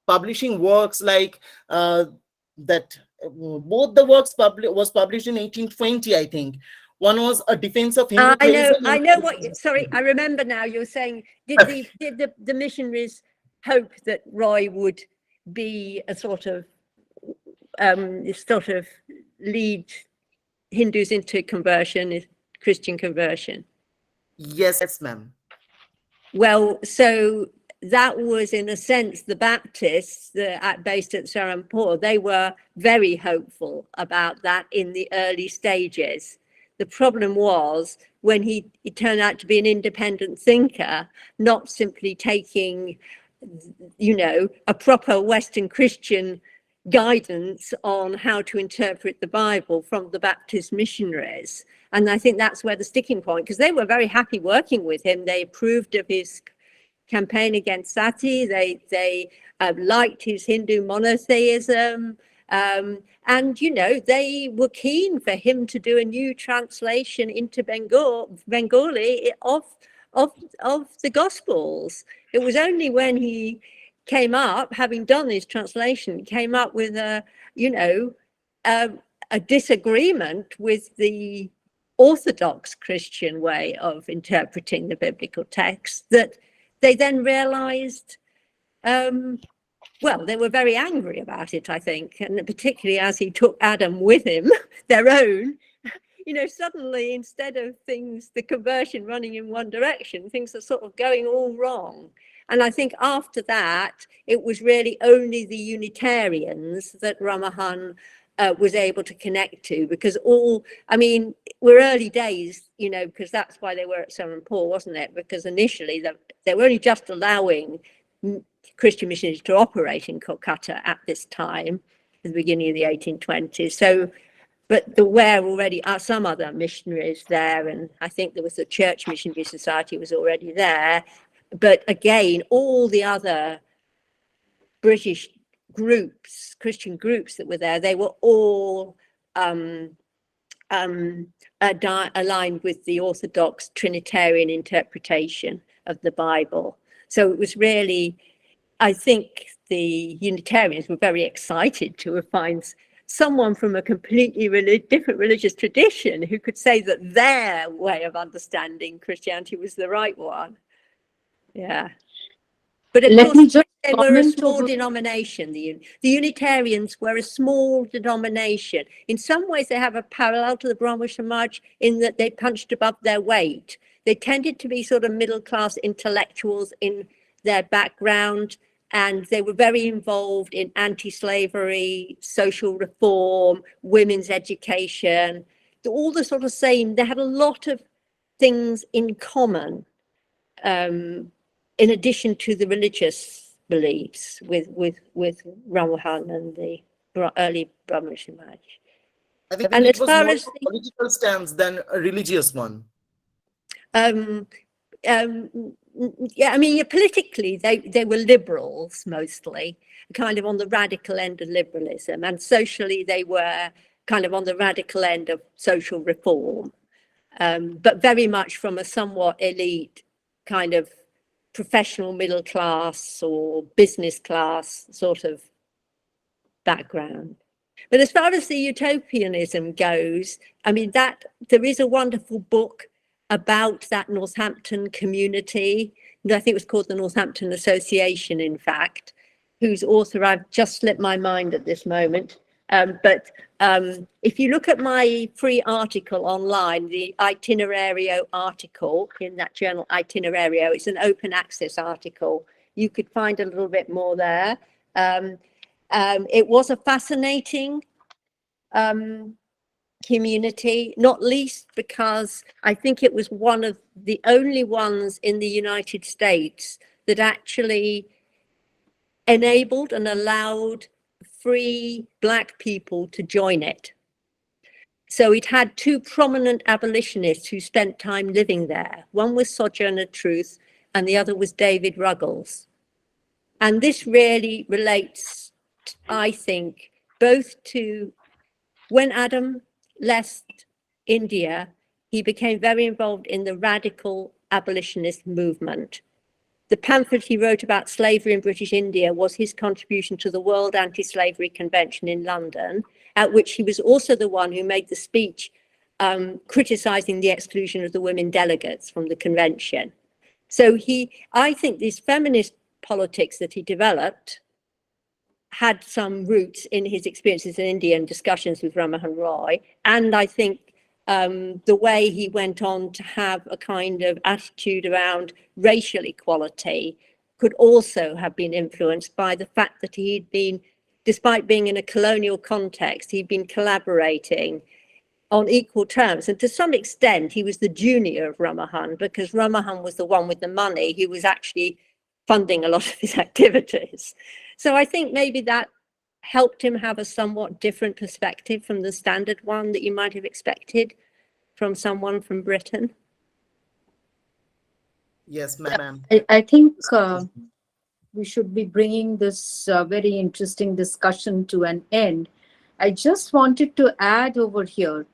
publishing works like that, both the works was published in 1820, I think. One was A Defense of Hindu Theism. I know what. Sorry, I remember now. You're saying did the missionaries hope that Roy would be a sort of lead Hindus into conversion, Christian conversion? Yes, ma'am. Well, so that was in a sense the Baptists based at Serampore. They were very hopeful about that in the early stages. The problem was when he turned out to be an independent thinker, not simply taking, a proper Western Christian guidance on how to interpret the Bible from the Baptist missionaries. And I think that's where the sticking point, because they were very happy working with him. They approved of his campaign against sati. They liked his Hindu monotheism. And, they were keen for him to do a new translation into Bengali of the Gospels. It was only when he came up, having done his translation, came up with a disagreement with the Orthodox Christian way of interpreting the biblical text, that they then realized, they were very angry about it, I think, and particularly as he took Adam with him, their own, suddenly instead of the conversion running in one direction, things are sort of going all wrong. And I think after that, it was really only the Unitarians that Rammohun was able to connect to, because we're early days, because that's why they were at Serampore, wasn't it? Because initially they were only just allowing Christian missionaries to operate in Kolkata at this time, at the beginning of the 1820s. So, but there were already some other missionaries there, and I think there was the Church Missionary Society was already there. But again, all the other British groups, Christian groups that were there, they were all aligned with the Orthodox Trinitarian interpretation of the Bible. So it was really, I think the Unitarians were very excited to find someone from a completely different religious tradition who could say that their way of understanding Christianity was the right one. Yeah. But of Let course, me just they were a comment small over. denomination. The Unitarians were a small denomination. In some ways, they have a parallel to the Brahmo Samaj in that they punched above their weight. They tended to be sort of middle-class intellectuals in their background, and they were very involved in anti-slavery, social reform, women's education, all the sort of same. They had a lot of things in common. In addition to the religious beliefs with Rammohun and the early Brahmo Samaj. I think And it as was far more as of a political stance than a religious one. um, yeah, I mean, politically, they were liberals mostly, kind of on the radical end of liberalism, and socially, they were kind of on the radical end of social reform, but very much from a somewhat elite kind of professional middle class or business class sort of background. But as far as the utopianism goes, I mean, that there is a wonderful book about that Northampton community. I think it was called the Northampton Association, in fact, whose author I've just slipped my mind at this moment. But if you look at my free article online, the Itinerario article in that journal, Itinerario, it's an open access article. You could find a little bit more there. It was a fascinating community, not least because I think it was one of the only ones in the United States that actually enabled and allowed free Black people to join it. So it had two prominent abolitionists who spent time living there. One was Sojourner Truth and the other was David Ruggles. And this really relates, I think, both to when Adam left India, he became very involved in the radical abolitionist movement. The pamphlet he wrote about slavery in British India was his contribution to the World Anti-Slavery Convention in London, at which he was also the one who made the speech criticizing the exclusion of the women delegates from the convention. So I think these feminist politics that he developed had some roots in his experiences in India and discussions with Rammohun Roy. And I think the way he went on to have a kind of attitude around racial equality could also have been influenced by the fact that he'd been, despite being in a colonial context, he'd been collaborating on equal terms. And to some extent, he was the junior of Rammohun because Rammohun was the one with the money who was actually funding a lot of his activities. So I think maybe that helped him have a somewhat different perspective from the standard one that you might have expected from someone from Britain. Yes, ma'am. I think we should be bringing this very interesting discussion to an end. I just wanted to add over here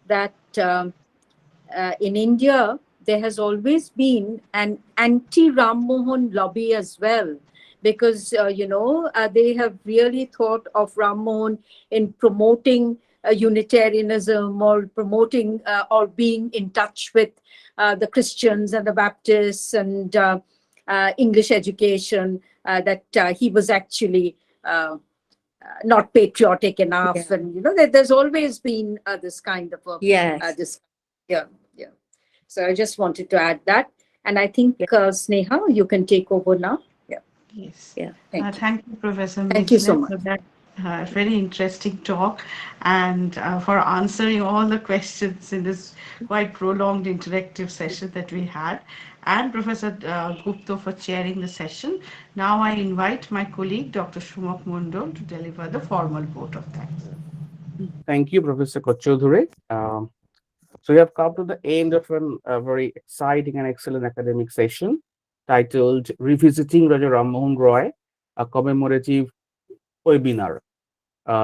that in India, there has always been an anti-Rammohun lobby as well, because, they have really thought of Rammohun in promoting Unitarianism or promoting or being in touch with the Christians and the Baptists and English education, that he was actually not patriotic enough. Yeah. And, there's always been this kind of a, Yes. this, yeah. So I just wanted to add that. And I think, Sneha, you can take over now. Yeah. Yes. Yeah. Thank you, Professor Thank you so Misler, much. for that very interesting talk and for answering all the questions in this quite prolonged interactive session that we had, and Professor Gupta for chairing the session. Now I invite my colleague, Dr. Shumak Mundol, to deliver the formal vote of thanks. Thank you, Professor Kochodure. So we have come to the end of a very exciting and excellent academic session titled Revisiting Raja Rammohun Roy, a commemorative webinar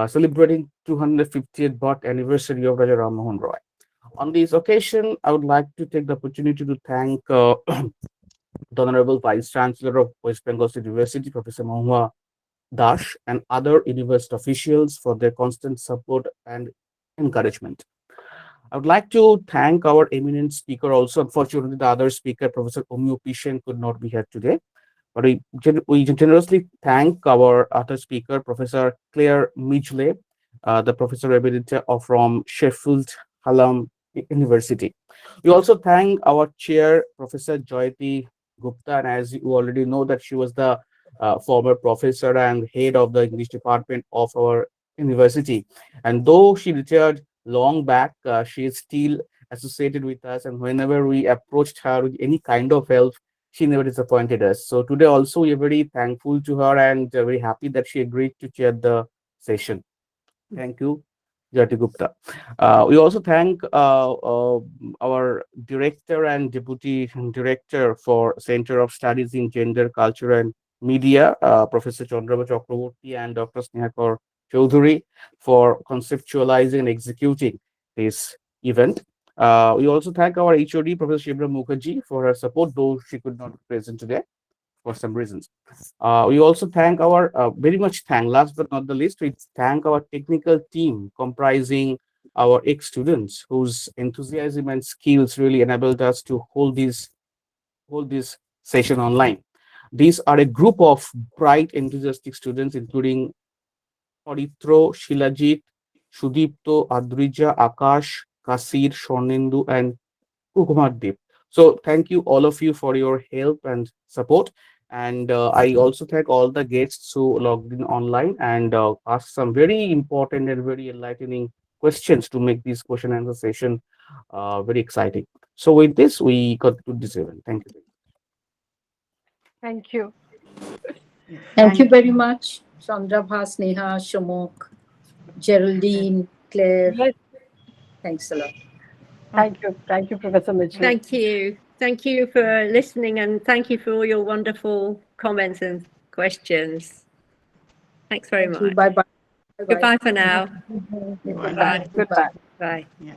celebrating 250th birth anniversary of Raja Rammohun Roy. On this occasion, I would like to take the opportunity to thank the Honorable Vice Chancellor of West Bengal State University, Professor Mahua Dash, and other university officials for their constant support and encouragement. I would like to thank our eminent speaker also. Unfortunately, the other speaker, Professor Omio Pishen, could not be here today. But we generously thank our other speaker, Professor Claire Midgley, the Professor Emerita from Sheffield Hallam University. We also thank our chair, Professor Jayati Gupta, and as you already know that she was the former professor and head of the English department of our university. And though she retired long back, she is still associated with us. And whenever we approached her with any kind of help, she never disappointed us. So today also we are very thankful to her and very happy that she agreed to chair the session. Thank you, Jyoti Gupta. We also thank our director and deputy director for Center of Studies in Gender, Culture and Media, Professor Chandraba Chakraborty and Dr. Snehakar Chaudhuri for conceptualizing and executing this event. We also thank our HOD, Professor Shibra Mukherjee, for her support, though she could not be present today for some reasons. We also thank our very much thank last but not the least, we thank our technical team comprising our ex-students whose enthusiasm and skills really enabled us to hold this session online. These are a group of bright, enthusiastic students, including Paritro, Shilajit, Sudipto, Adrija, Akash, Kasir, Shornendu, and Kukumardeep. So thank you all of you for your help and support. And I also thank all the guests who logged in online and asked some very important and very enlightening questions to make this question and answer session very exciting. So with this, we conclude this event. Thank you. Thank you. Thank you very much, Chandrabha, Sneha, Shamok, Geraldine, Claire. Yes, Thanks a lot. thank you. Thank you, Professor Mitchell. Thank you. Thank you for listening, and thank you for all your wonderful comments and questions. Thanks very Thank you. much. Bye-bye. Bye-bye. Goodbye for now. Bye. Goodbye. Goodbye. Bye. Yeah.